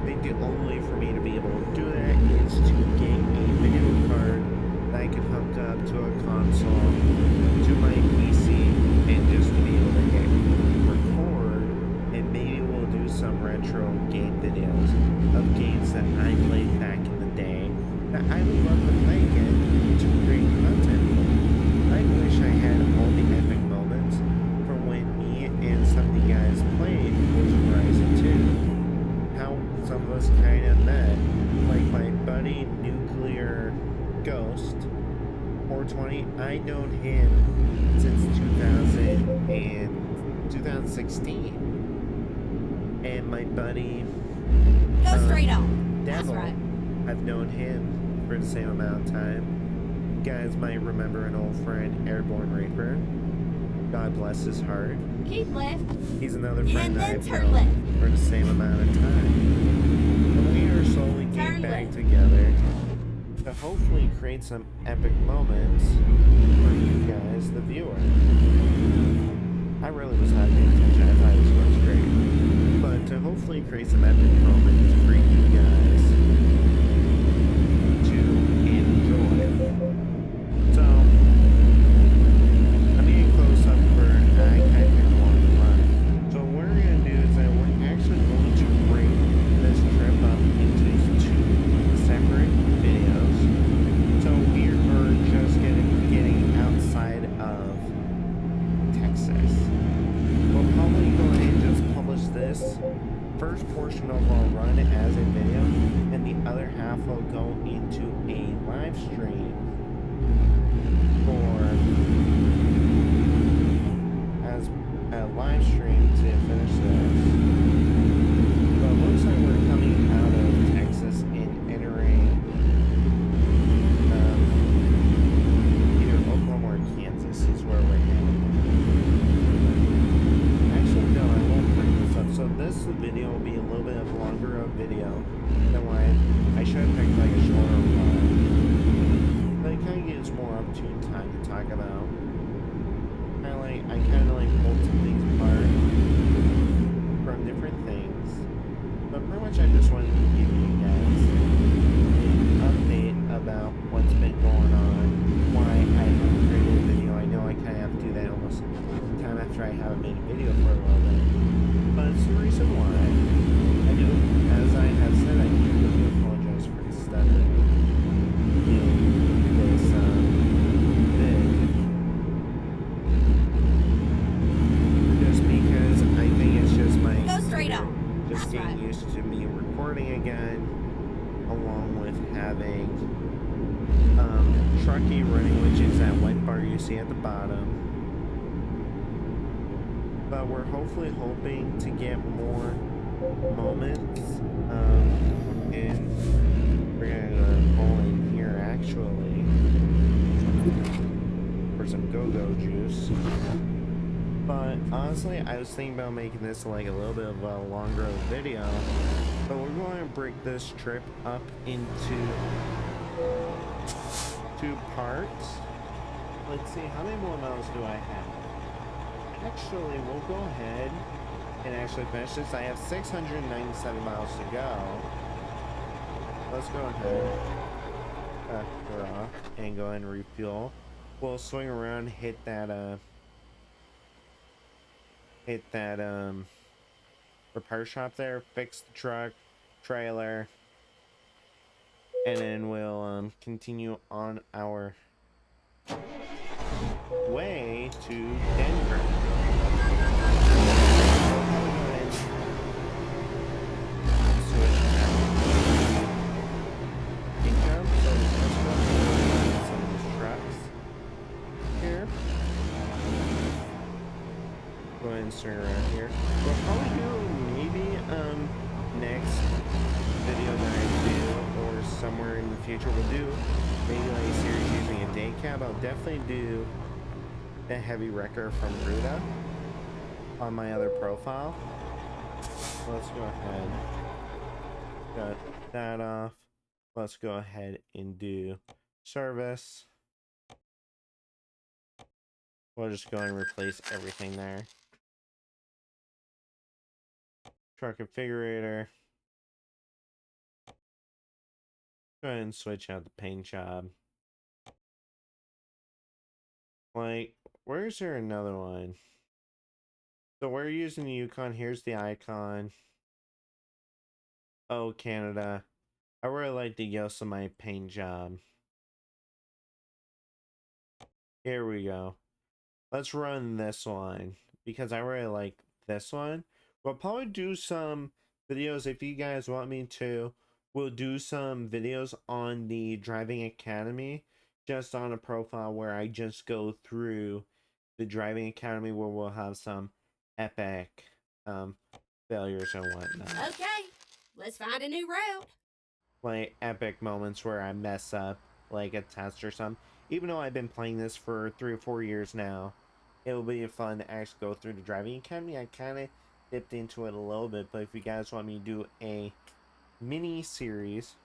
I think the only way for me to be able to do that is to get a video card that I can hook up to a console, to my PC, and just to be able to hit record, and maybe we'll do some retro game videos of games that I played back in the day that I would love to play again to create content for. I wish I had all the epic moments from when me and some of the guys played Forza Horizon 2. How some of us kind of met, like my buddy Nuclear Ghost 420. I known him since 2016, and my buddy Go straight on. That's Devil, right. I've known him for the same amount of time. You guys might remember an old friend, Airborne Reaper. God bless his heart. Keep left. He's another friend And that then I've turn known left. for the same amount of time. And we are slowly getting Turn back left. together to hopefully create some epic moments for you guys, the viewer. I really was not paying attention. I thought it was going straight. But to hopefully portion of our run as a video, and the other half will go into a live stream for as a live stream to finish this. But it looks like we're coming out of Texas and entering either Oklahoma or Kansas is where we're headed. Actually, no, I won't bring this up. So this video will be a little bit of longer of video than what I should have picked like a shorter one. But it kind of gives more opportune time to talk about. I kind of like pulled some things apart from different things. But pretty much I just wanted to give you guys an update about what's been going on, why I haven't created a video. I know I kind of have to do that almost time after I haven't made a video for a little bit. But it's the reason why I do. As I have said, I do really apologize for stuttering in this vid. Just because I think it's just my Go straight on. just That's getting right. used to me recording again, along with having Truckee running, which is that white bar you see at the bottom. But we're hopefully hoping to get more moments, and we're gonna go bowling here actually for some go-go juice. But honestly, I was thinking about making this like a little bit of a longer video, but we're going to break this trip up into 2 parts. Let's see, how many more miles do I have? Actually, we'll go ahead and actually finish this. I have 697 miles to go. Let's go ahead, draw, and go ahead and refuel. We'll swing around, hit that repair shop there, fix the truck, trailer, and then we'll continue on our way to Denver. Switch out. Income, so let's go ahead some of these trucks here. Go ahead and swing around here. We'll probably do maybe next video that I do, or somewhere in the future we'll do maybe like a series using a day cab. I'll definitely do the heavy wrecker from Ruta on my other profile. Let's go ahead, cut that off. Let's go ahead and do service. We'll just go and replace everything there. Truck configurator. Go ahead and switch out the paint job. Like, where's there another one? So we're using the Yukon. Here's the icon. Oh, Canada. I really like the Yosemite paint job. Here we go. Let's run this one because I really like this one. We'll probably do some videos if you guys want me to. We'll do some videos on the driving academy, just on a profile where I just go through the driving academy, where we'll have some epic failures and whatnot. Okay, let's find a new route. Like epic moments where I mess up like a test or something. Even though I've been playing this for 3 or 4 years now, it will be fun to actually go through the driving academy. I kind of dipped into it a little bit, but if you guys want me to do a mini series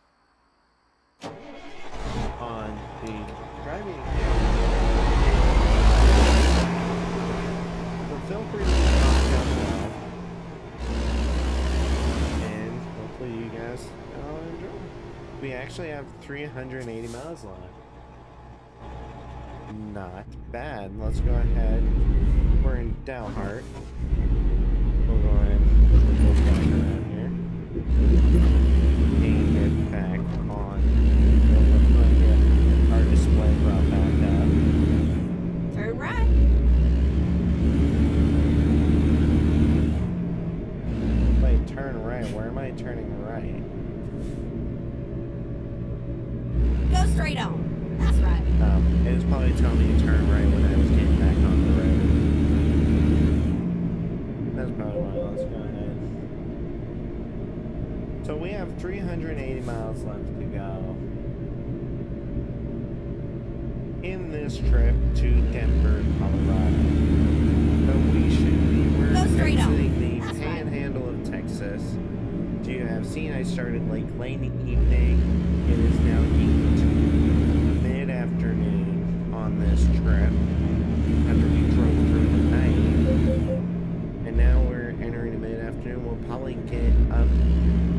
on the driving academy, so feel free to comment down below, and hopefully you guys all enjoy. We actually have 380 miles left. Not bad. Let's go ahead. We're in Dalhart. We'll go ahead and put those back around here. And get back on. We'll get our display brought back up. Turn right. Wait, turn right. Where am I miles left to go in this trip to Denver, Colorado. So we're Go straight on. exiting the That's right. panhandle of Texas. As you have seen, I started late evening. It is now mid-afternoon on this trip after we drove through the night. And now we're entering the mid-afternoon. We'll probably get up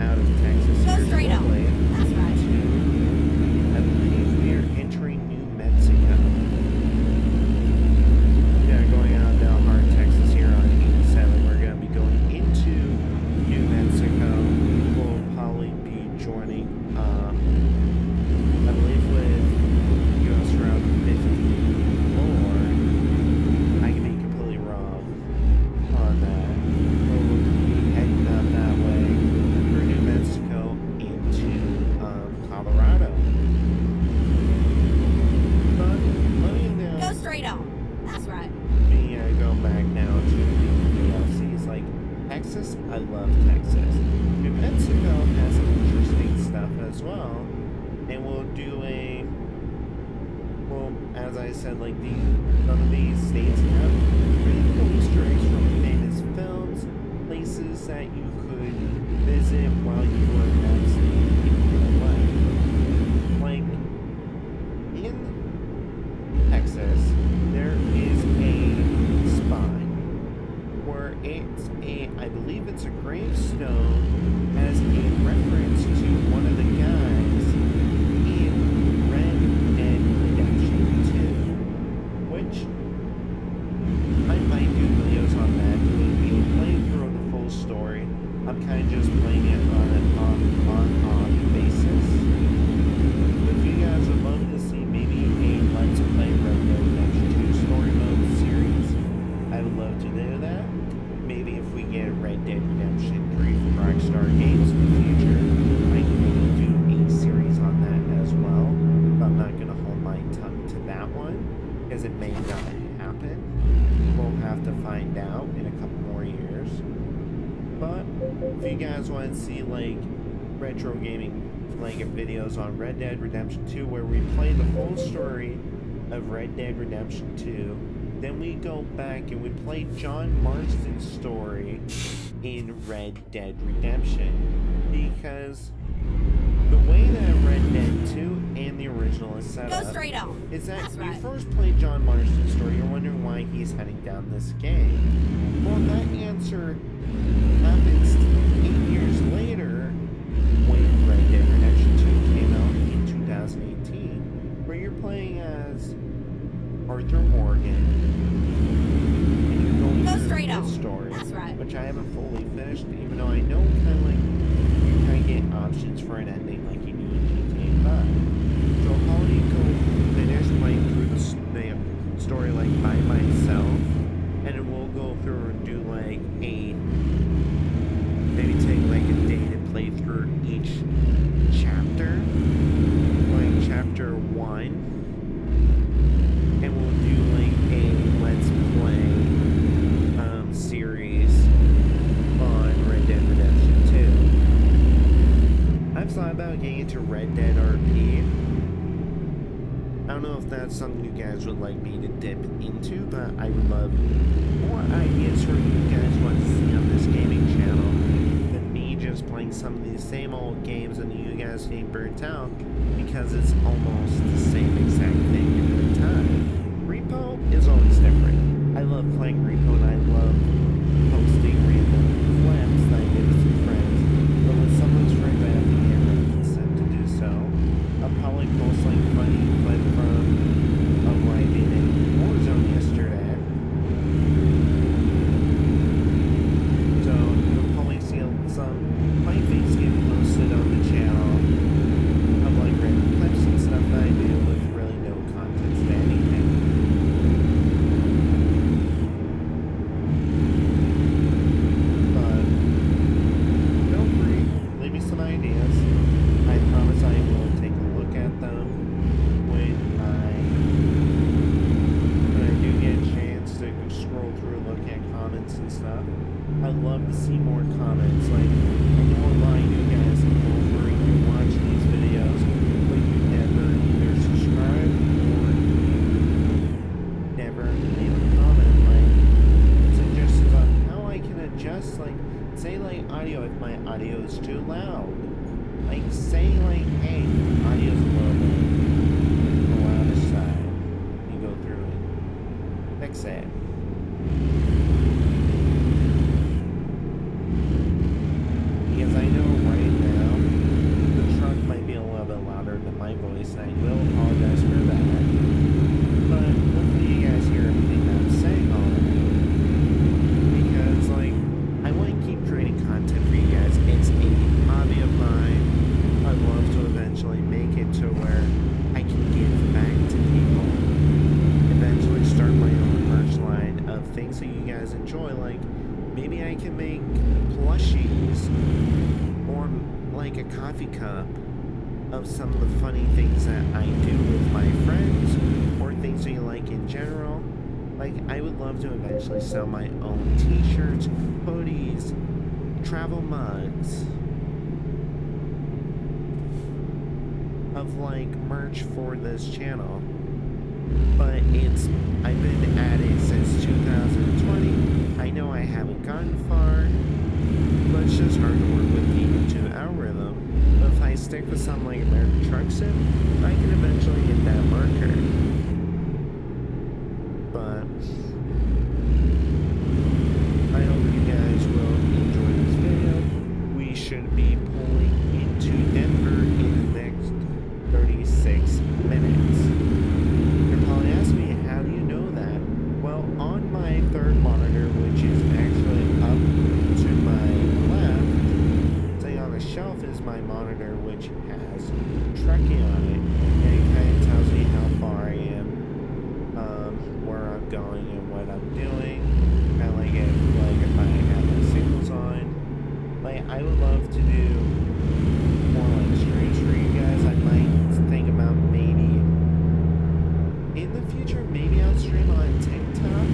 out of Texas Go here straight on. shortly. That's right. I believe we are entering New Mexico. Yeah, going out of Delhart, Texas here on 87. We're going to be going into New Mexico. We'll probably be joining, I believe with US Route 54. I can be completely wrong on that. We'll be heading out that way through New Mexico into Colorado. But Go straight on. That's right. me go back now to the VLCs. Like Texas, I love Texas. New Mexico has some interesting stuff as well. And we'll do as I said, like some of these states have really cool Easter eggs from famous films, places that you could visit while you were absolutely in your life. Like in Texas, there is a spot where I believe it's a gravestone as a reference to one of the guys in Red Dead Redemption 2, which I might do videos on that, doing a playthrough of the full story. I'm kind of just playing it on an on-off basis. But if you guys would love to see maybe a Let's Play Red Dead Redemption 2 story mode series, I would love to do that. Maybe if we get Red Dead Redemption 3 from Rockstar Games in the future, I can maybe do a series on that as well. But I'm not going to hold my tongue to that one, because it may not happen. We'll have to find out in a couple more years. But if you guys want to see like retro gaming like videos on Red Dead Redemption 2 where we play the full story of Red Dead Redemption 2, then we go back and we play John Marston's story in Red Dead Redemption, because the way that Red Dead 2 and the original is set Go up straight on. is that That's you right. first play John Marston's story, you're wondering why he's heading down this game. Well, that answer happens 8 years later when Red Dead Redemption 2 came out in 2018, where you're playing as Arthur Morgan and you're going Go through straight his on. story, That's right. which I haven't fully finished, even though I know kind of like you kind of get options for an ending like you do in GTA 5. So I'll probably go finish playing through the story like by myself, and then we'll go through and do like maybe take like a day to play through each chapter, like chapter 1, and we'll do like a Let's Play series on Red Dead Redemption 2. I've thought about getting into Red Dead RP. I don't know if that's something you guys would like me to dip into, but I would love more ideas from you guys want to see on this gaming channel than me just playing some of these same old games and you guys being burnt out because it's almost the same exact thing every time. Repo is always different. I love playing Repo and I love posting random clips that I get with some friends, but when someone's friends I have to get their consent to do so. I'll probably post like funny clip from what I did in Warzone yesterday. So you'll probably see some funny things get posted on the channel of like random clips and stuff that I do with really no context to anything. But feel free, leave me some ideas. I promise I will take a look at them when I do get a chance to scroll through, look at comments and stuff. I'd love to see more comments. Like, I know a lot of you guys come over and you watch audio if my audio is too loud. Like, say, like, hey, audio's a little bit on the louder side. You go through and fix it. Because I know right now the truck might be a little bit louder than my voice, and I will apologize for that. But hopefully you guys hear everything that I'm saying on it. Because, like, I want to keep creating content for you guys. It's a hobby of mine. I'd love to eventually make it to where I can give back to people. Eventually start my own merch line of things that you guys enjoy. Like, maybe I can make plushies or like a coffee cup of some of the funny things that I do with my friends or things that you like in general. Like, I would love to eventually sell my own t-shirts, hoodies, travel mugs of like merch for this channel. But I've been at it since 2020. I know I haven't gotten far, but it's just hard to work with the YouTube algorithm. But if I stick with something like American Truck Sim, I can eventually hit that marker. But I hope you guys will enjoy this video. We should be pulling into Denver in the next 36 minutes. You're probably asking me, how do you know that? Well, on my third monitor, which is actually up to my left, sitting on a shelf is my monitor, which has trucking on it, and it kind of tells me how far I am, where I'm going, and what I'm doing. Kind of like if I have my signals on. Like, I would love to do more like streams for you guys. I might think about maybe in the future, maybe I'll stream on TikTok,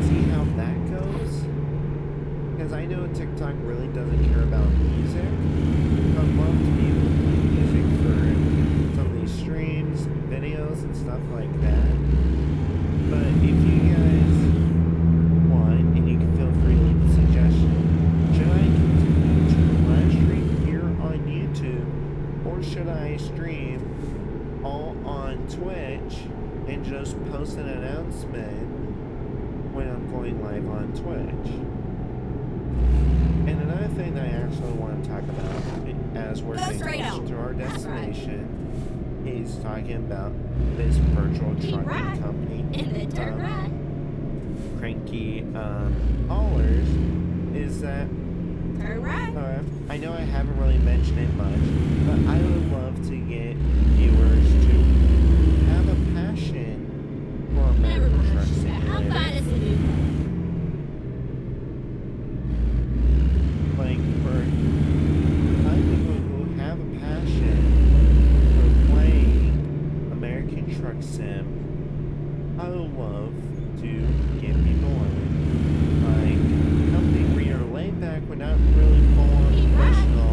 see how that goes. Because I know TikTok really doesn't care about music. I'd love to be able to play music for some of these streams, videos, and stuff like that. But if you guys want, and you can feel free to leave a suggestion, should I continue to live stream here on YouTube, or should I stream all on Twitch and just post an announcement when I'm going live on Twitch? And another thing that I actually want to talk about as we're getting closer to our destination is talking about this virtual trucking company, Cranky Haulers, is that I know I haven't really mentioned it much, but I would love to get viewers to have a passion for American Truck Simulator. Like, for people who have a passion for playing American Truck Sim, I would love to get people in. Like, company where you're laid back, but not really full on professional,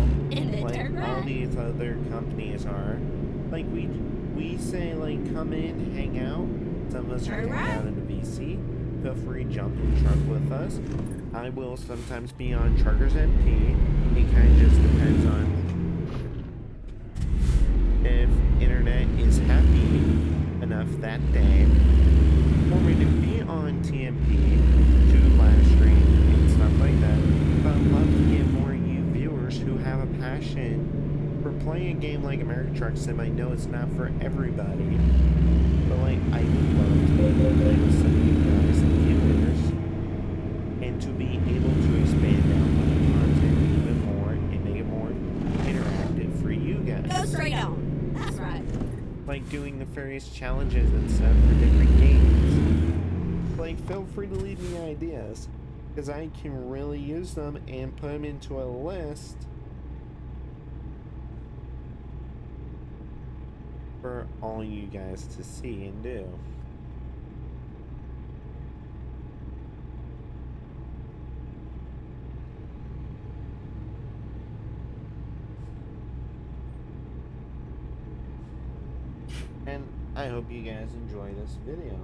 like all these other companies are. Like, we say, like, come in, hang out. Some of us are hanging out in the VC. Feel free to jump in the truck with us. I will sometimes be on Chargers MP. It kind of just depends on if internet is happy enough that day for me to be on TMP to live stream and stuff like that. But I'd love to get more of you viewers who have a passion for playing a game like American Truck Sim. I know it's not for everybody, but like, I would love to be able to play with some of you guys and viewers, and to be able to expand out my content even more and make it more interactive for you guys. Go straight on. That's right. Like doing the various challenges and stuff for different games. Like, feel free to leave me ideas, because I can really use them and put them into a list for all you guys to see and do. And I hope you guys enjoy this video.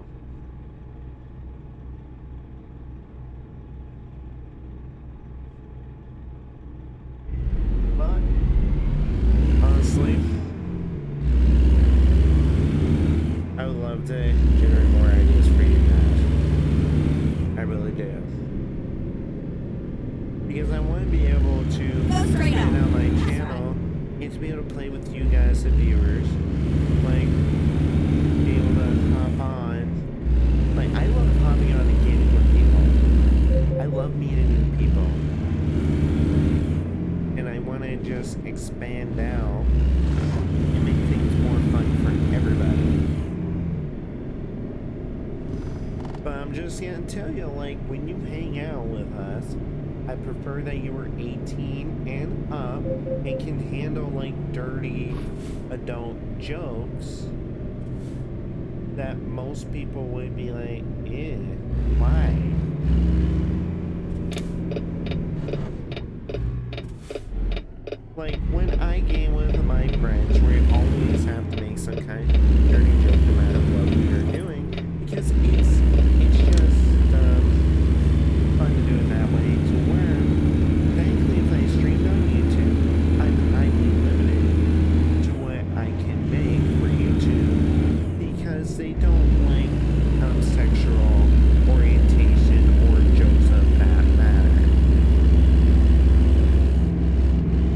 just expand out and make things more fun for everybody. But I'm just gonna tell you, like, when you hang out with us, I prefer that you are 18 and up and can handle, like, dirty adult jokes that most people would be like, ew, why? Like, when I game with my friends, we always have to make some kind of dirty joke no matter what we are doing, because it's just fun to do it that way, to where, thankfully, if I streamed on YouTube, I'm highly limited to what I can make for YouTube, because they don't like sexual orientation or jokes of that matter.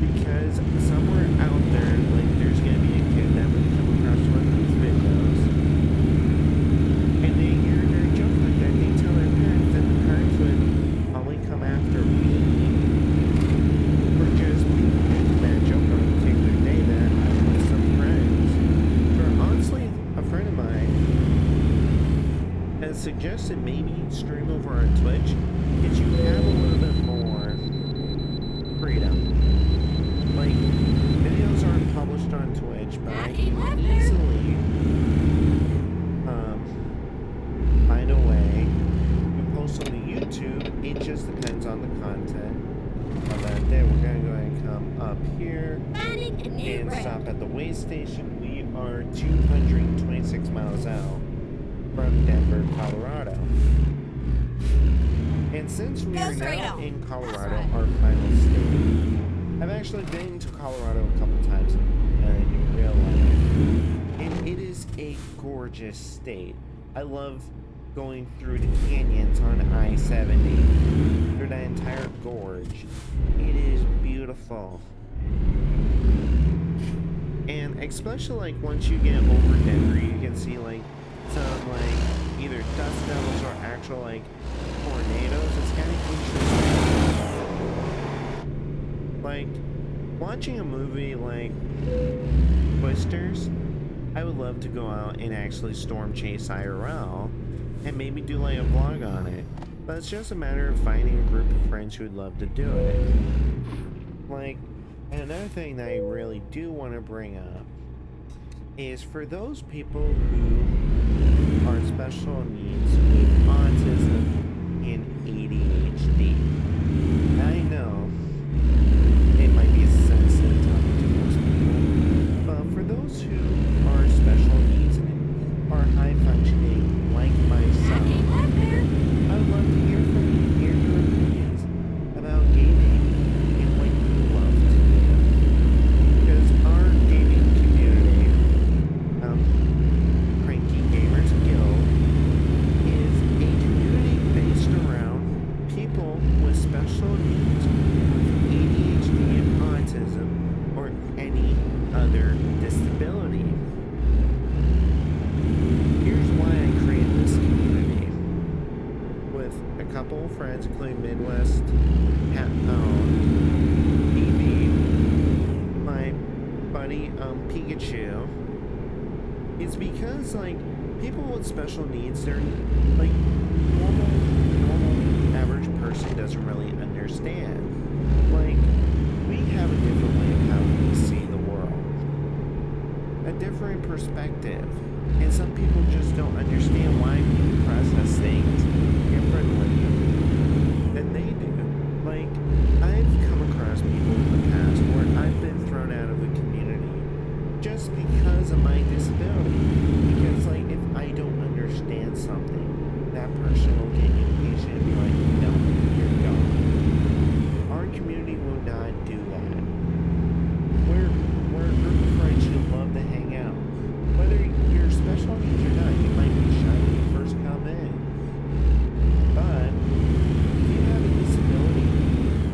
Because somewhere out there, like, there's gonna be a kid that would come across one of these videos, and they hear their joke like that, they tell their parents, and the parents would probably come after me for just making that joke on a particular day that I was with some friends. For honestly, a friend of mine has suggested maybe stream over on Twitch, because you have a little bit more freedom. Like, videos aren't published on Twitch, but I can easily find a way to post on the YouTube. It just depends on the content of that day. We're gonna go ahead and come up here and stop at the way station. We are 226 miles out from Denver, Colorado. And since we are now in Colorado, our final state, I've actually been to Colorado a couple times in real life, and it is a gorgeous state. I love going through the canyons on I-70, through that entire gorge. It is beautiful. And especially, like, once you get over Denver, you can see, like, some, like, either dust devils or actual, like, tornadoes. It's kind of interesting. Like, watching a movie like Twisters, I would love to go out and actually storm chase IRL and maybe do like a vlog on it. But it's just a matter of finding a group of friends who would love to do it. Like, another thing that I really do want to bring up is for those people who are special needs with autism and ADHD. I know it might be a sensitive topic to most people, but for those who are special needs and are high functioning like myself, I would love to hear from you, hear your opinions about gaming and what you love to do. Because our gaming community, Cranky Gamers Guild, is a community based around people with special needs, ADHD and autism, or any other disability. Here's why I created this community. With a couple of friends, including Midwest, Evie, my buddy Pikachu, is because, like, people with special needs, they're like the normal average person doesn't really understand. Like, we have a different way of how we see the world, a different perspective, and some people just don't understand why we process things differently than they do. Like, I've come across people in the past where I've been thrown out of a community just because of my disability. Because, like, if I don't understand something, that person will get impatient and be like, no, you're gone. Our community will not do that. We're a group of friends who love to hang out. Whether you're special needs or not, you might be shy when you first come in. But if you have a disability,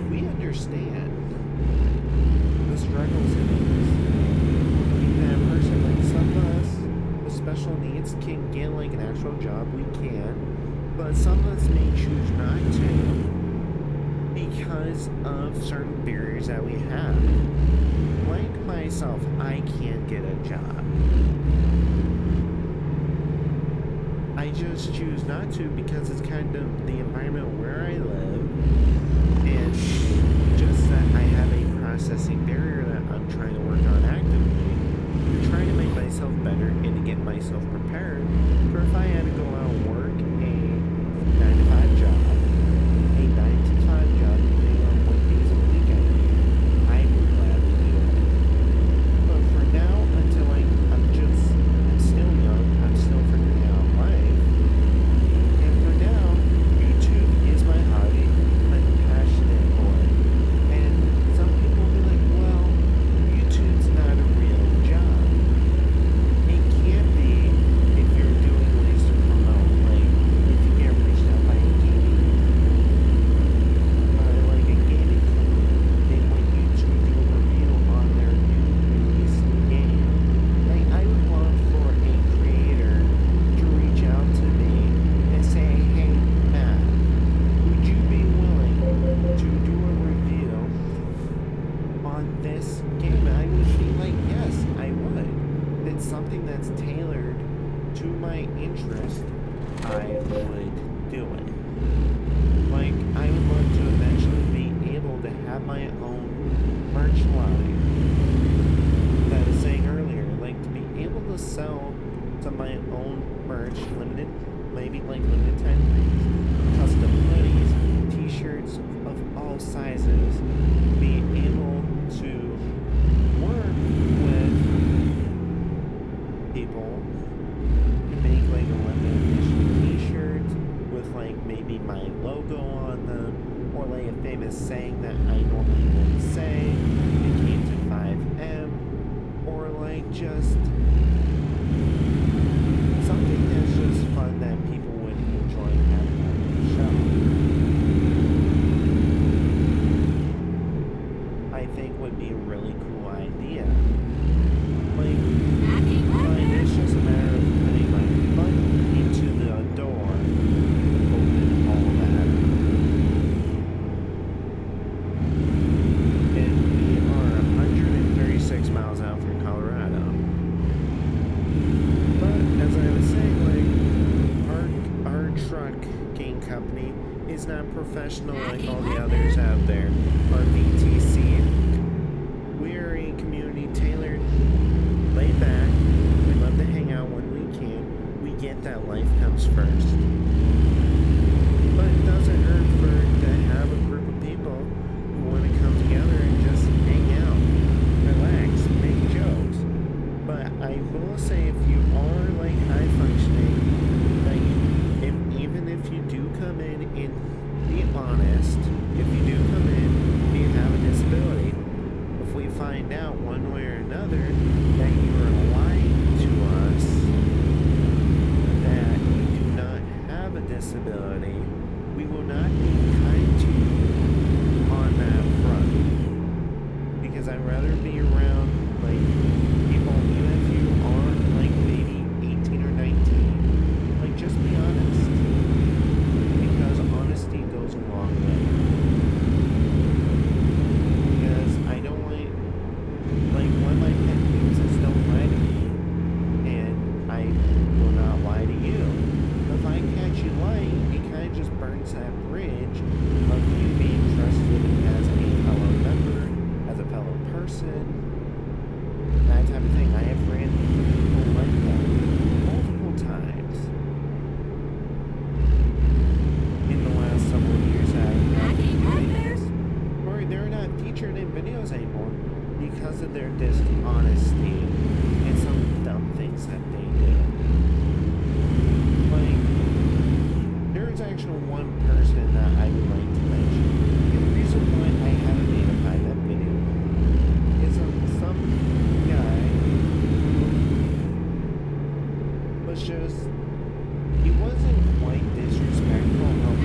we understand the struggles it is. That person, like, some of us with special needs can get like an actual job, we can, but some of us may choose not to because of certain barriers that we have. Like myself, I can't get a job. I just choose not to because it's kind of the environment where I live, and just that I have a processing barrier that I'm trying to work on actively, to try to make myself better and to get myself prepared for if I had to go out and work a 9 to 5 job, a 9 to 5 job, depending on what days of the week I do, I would gladly do it. But for now, until I'm still young, I'm still figuring out life. And for now, YouTube is my hobby. I'm passionate for it. And some people will be like, well, YouTube's not a real job. It can't be if you're doing ways to promote, like if you get reached out by a gaming company, they want you to do a review on their new released game. Like I would love for a creator to reach out to me and say, hey Matt, would you be willing to do a review on this game? And I would be like, yes, I would. It's something that's tailored to my interest. I would do it. Like, I would love to eventually be able to have my own merch line. That I was saying earlier, like to be able to sell some of my own merch, maybe like limited time things, custom hoodies, t-shirts of all sizes, be able to work with people to make like a limited edition t-shirts with like maybe my logo on them, or like a famous saying that I normally wouldn't say, it came to 5M, or like just something that's just fun that people would enjoy having on the show. I think would be a really cool idea. Like, but it's just a matter of putting my foot into the door, open all that. And we are 136 miles out from Colorado. But as I was saying, like our trucking company is not professional like all the others out there. Our VTC, we're a community tailored, laid back. We love to hang out when we can. We get that life comes first. But it doesn't hurt to have a group of people who want to come together and just hang out, relax, make jokes. But I will say, if you are like high functioning, like even if you do come in and be honest, if you do come in and you have a disability, if we find out one way or another that you are lying to us that you do not have a disability, we will not be kind to you on that front. Because I'd rather be around like people, even if you are like maybe 18 or 19, like just be honest. Because honesty goes a long way. Because I don't like one of my pet peeves is don't lie to me, and I will not lie to you. But if I catch you lying, it kind of just burns that bridge of you being trusted as a fellow member, as a fellow person, that type of thing. I have ran into people like that multiple times in the last several years. I have been doing this, or they're not featured in videos anymore because of their dishonesty and some dumb things that they do. Like, there's actually one person that I would like to mention. And the reason why I haven't made a 5M video is some guy was just, he wasn't quite disrespectful of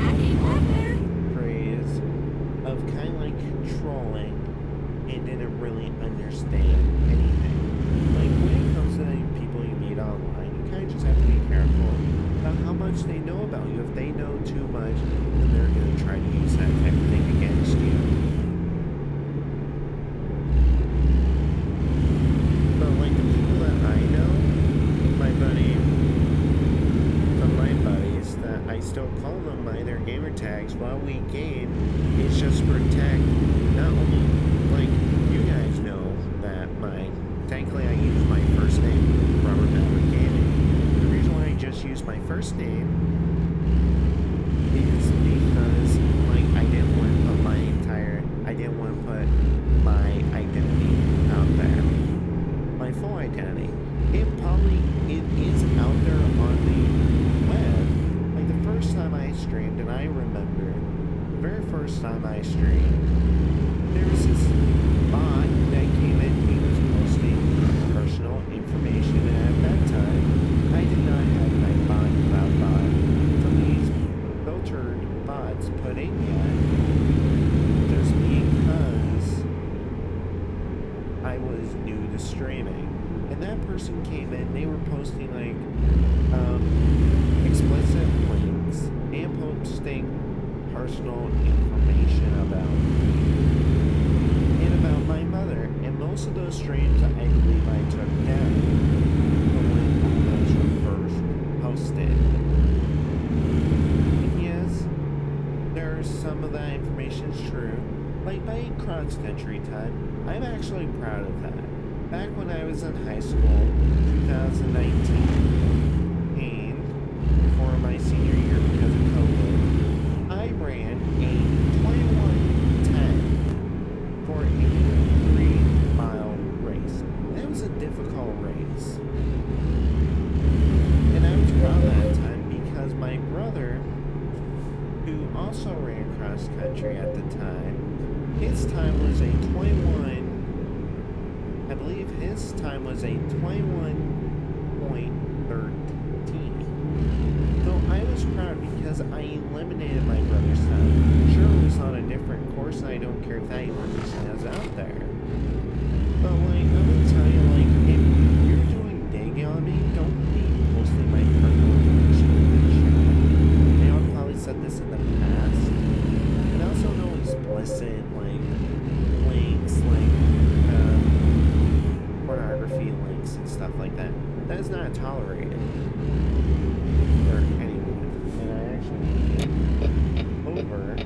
praise, of kind of like controlling, and didn't really understand anything. Like, when it comes to the people you meet online, you kind of just have to be careful about how much they know about you. If they know too much, call them by their gamer tags while we game. It's just to protect, not only, like, you guys know that technically I use my first name, Robert Edward Gaming. The reason why I just use my first name is because, like, I didn't want to put my identity out there. My full identity. It is out there on the web. Like the first time I streamed, and I remember the very first time I streamed, there was this bot that came in. He was posting personal information, and at that time, I did not have my bot some of these filtered bots put in yet, just because I was new to streaming. And that person came in, they were posting like explicit links and posting personal information about me and about my mother. And most of those streams I believe I took down from when all those were first posted. And yes, there's some of that information is true. Like my cross country time, I'm actually proud of that. Back when I was in high school, 2019, and before my senior year because of COVID, I ran a 21:10 for a 3-mile race. That was a difficult race. And I was proud that time because my brother, who also ran cross country at the time, his time was a 21. I believe his time was a 21.13. So I was proud because I eliminated my brother's time. Sure, it was on a different course, and I don't care if that information is out there. But, like, I'm gonna tell you, like, if you're doing digging on me, don't be posting my personal information. I know I've probably said this in the past. And also no explicit, like, links, like, pornography links and stuff like that. That is not tolerated for anyone. And I actually over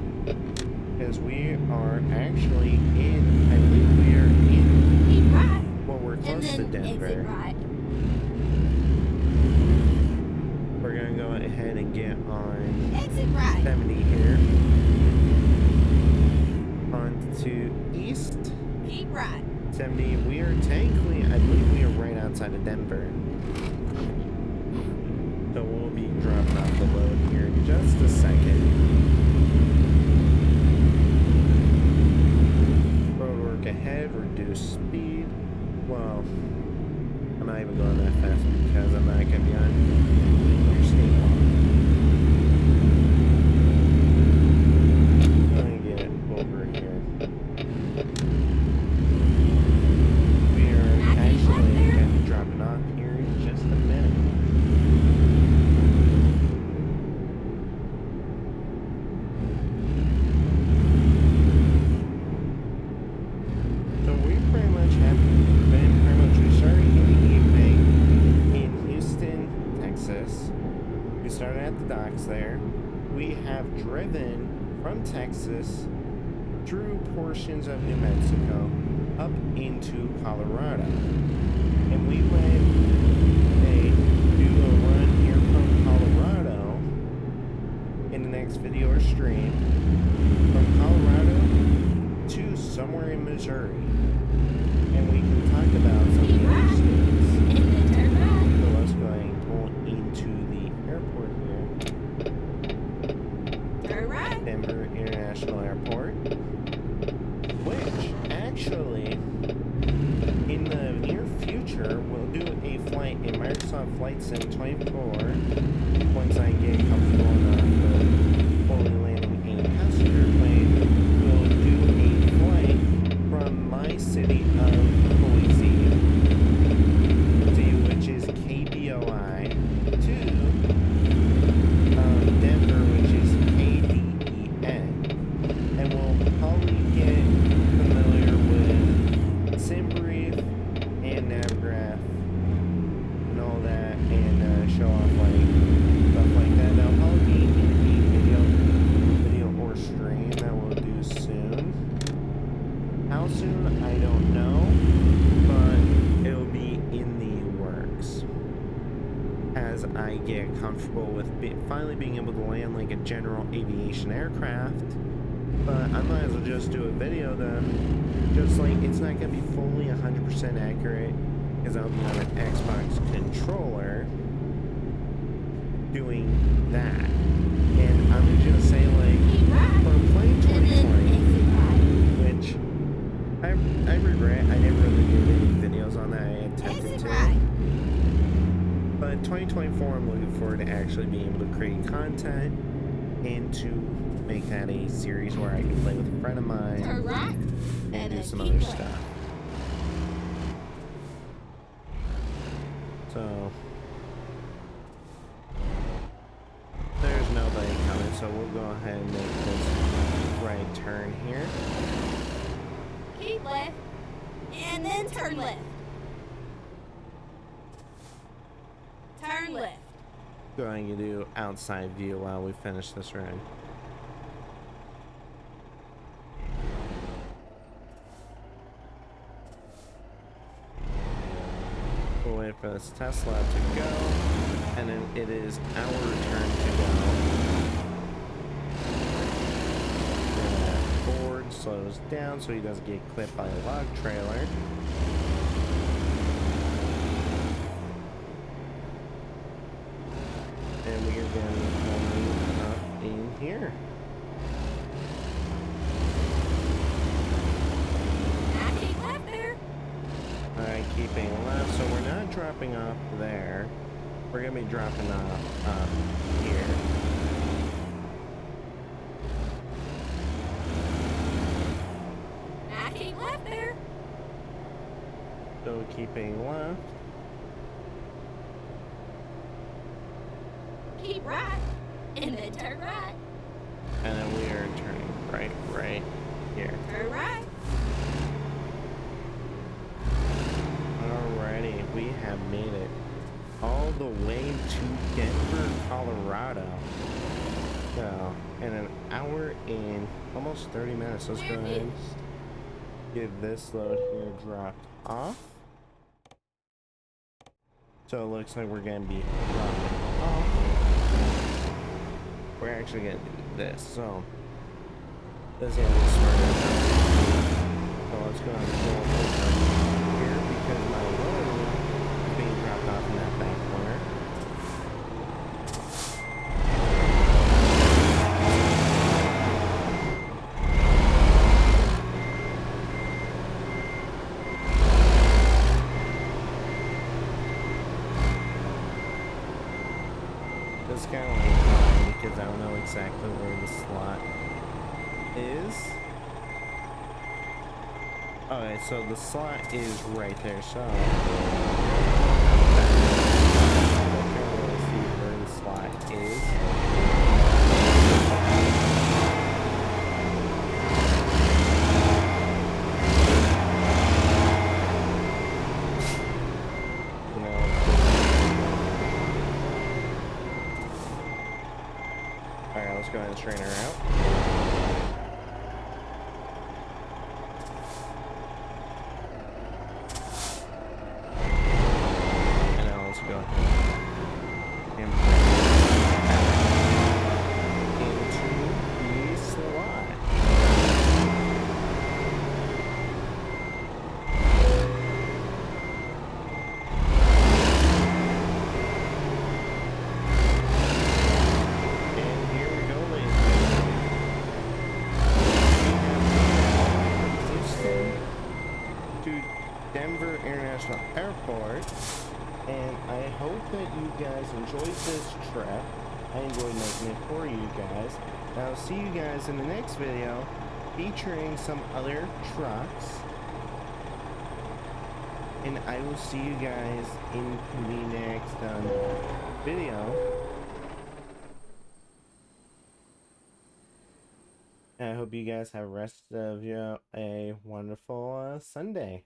because we are actually in, I believe we are in, Keep right. well, we're close to And then Denver. exit right. We're gonna go ahead and get on Exit right. 70 here. On to east. Keep right. 70. We are technically, I believe we are right outside of Denver. So we'll be dropping off the load here in just a second. Roadwork ahead, reduce speed. Well, I'm not even going that fast because I'm not going to be on interstate one. I'm going to get over here. Actually, I'm going to be dropping off here in just a minute. So we pretty much have been we started in the evening in Houston, Texas. We started at the docks there. We have driven from Texas through portions of New Mexico up into Colorado. And we went do a run here from Colorado in the next video or stream from Colorado to somewhere in Missouri. And we can talk about some of the other states. And then turn right. So let's go ahead and pull into the airport here. Turn right. Denver International Airport. Which actually in the near future we'll do a flight in Microsoft Flight Sim 24 once I get comfortable enough with fully landing a passenger plane. We'll do a flight from my city of Boise, which is KBOI, to Denver, which is KDEN. And we'll probably get familiar with SimBrief and NavGraph and all that, and show off like stuff like that. Now comfortable with finally being able to land like a general aviation aircraft. But I might as well just do a video then. Just like, it's not going to be fully 100% accurate because I'll be on an Xbox controller doing that. And I'm just going to say, like, for playing 2020, which I regret, I never really did any videos on that. I attempted to. But 2024, I'm looking forward to actually being able to create content and to make that a series where I can play with a friend of mine and do some other stuff. So there's nobody coming, so we'll go ahead and make this right turn here. Keep left, and then turn left. Turn left. Going to do outside view while we finish this run. We'll wait for this Tesla to go, and then it is our turn to go. Ford slows down so he doesn't get clipped by a log trailer. And we are going up in here. Alright, keeping left, so we're not dropping off there. We're gonna be dropping off up here. I keep left there. So keeping left. Keep right, and then turn right. And then we are turning right here. Turn right. Alrighty, we have made it all the way to Denver, Colorado. So, in an hour and almost 30 minutes, let's go ahead and get this load here dropped off. So it looks like we're gonna be dropping off. We're actually gonna do this, so this is gonna be smarter. So let's go ahead and pull over here because my load is being dropped off in that back corner. It's kind of like fine because I don't know exactly where the slot is. Okay, so the slot is right there, so I can't really see where the slot is. Alright, let's go ahead and straighten her out. And now let's go ahead and put it into the slot. Denver International Airport, and I hope that you guys enjoyed this trip. I enjoyed making it for you guys. I'll see you guys in the next video featuring some other trucks, and I will see you guys in the next video. I hope you guys have rest of a wonderful Sunday.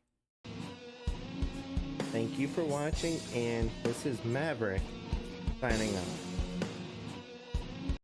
Thank you for watching, and this is Maverick signing off.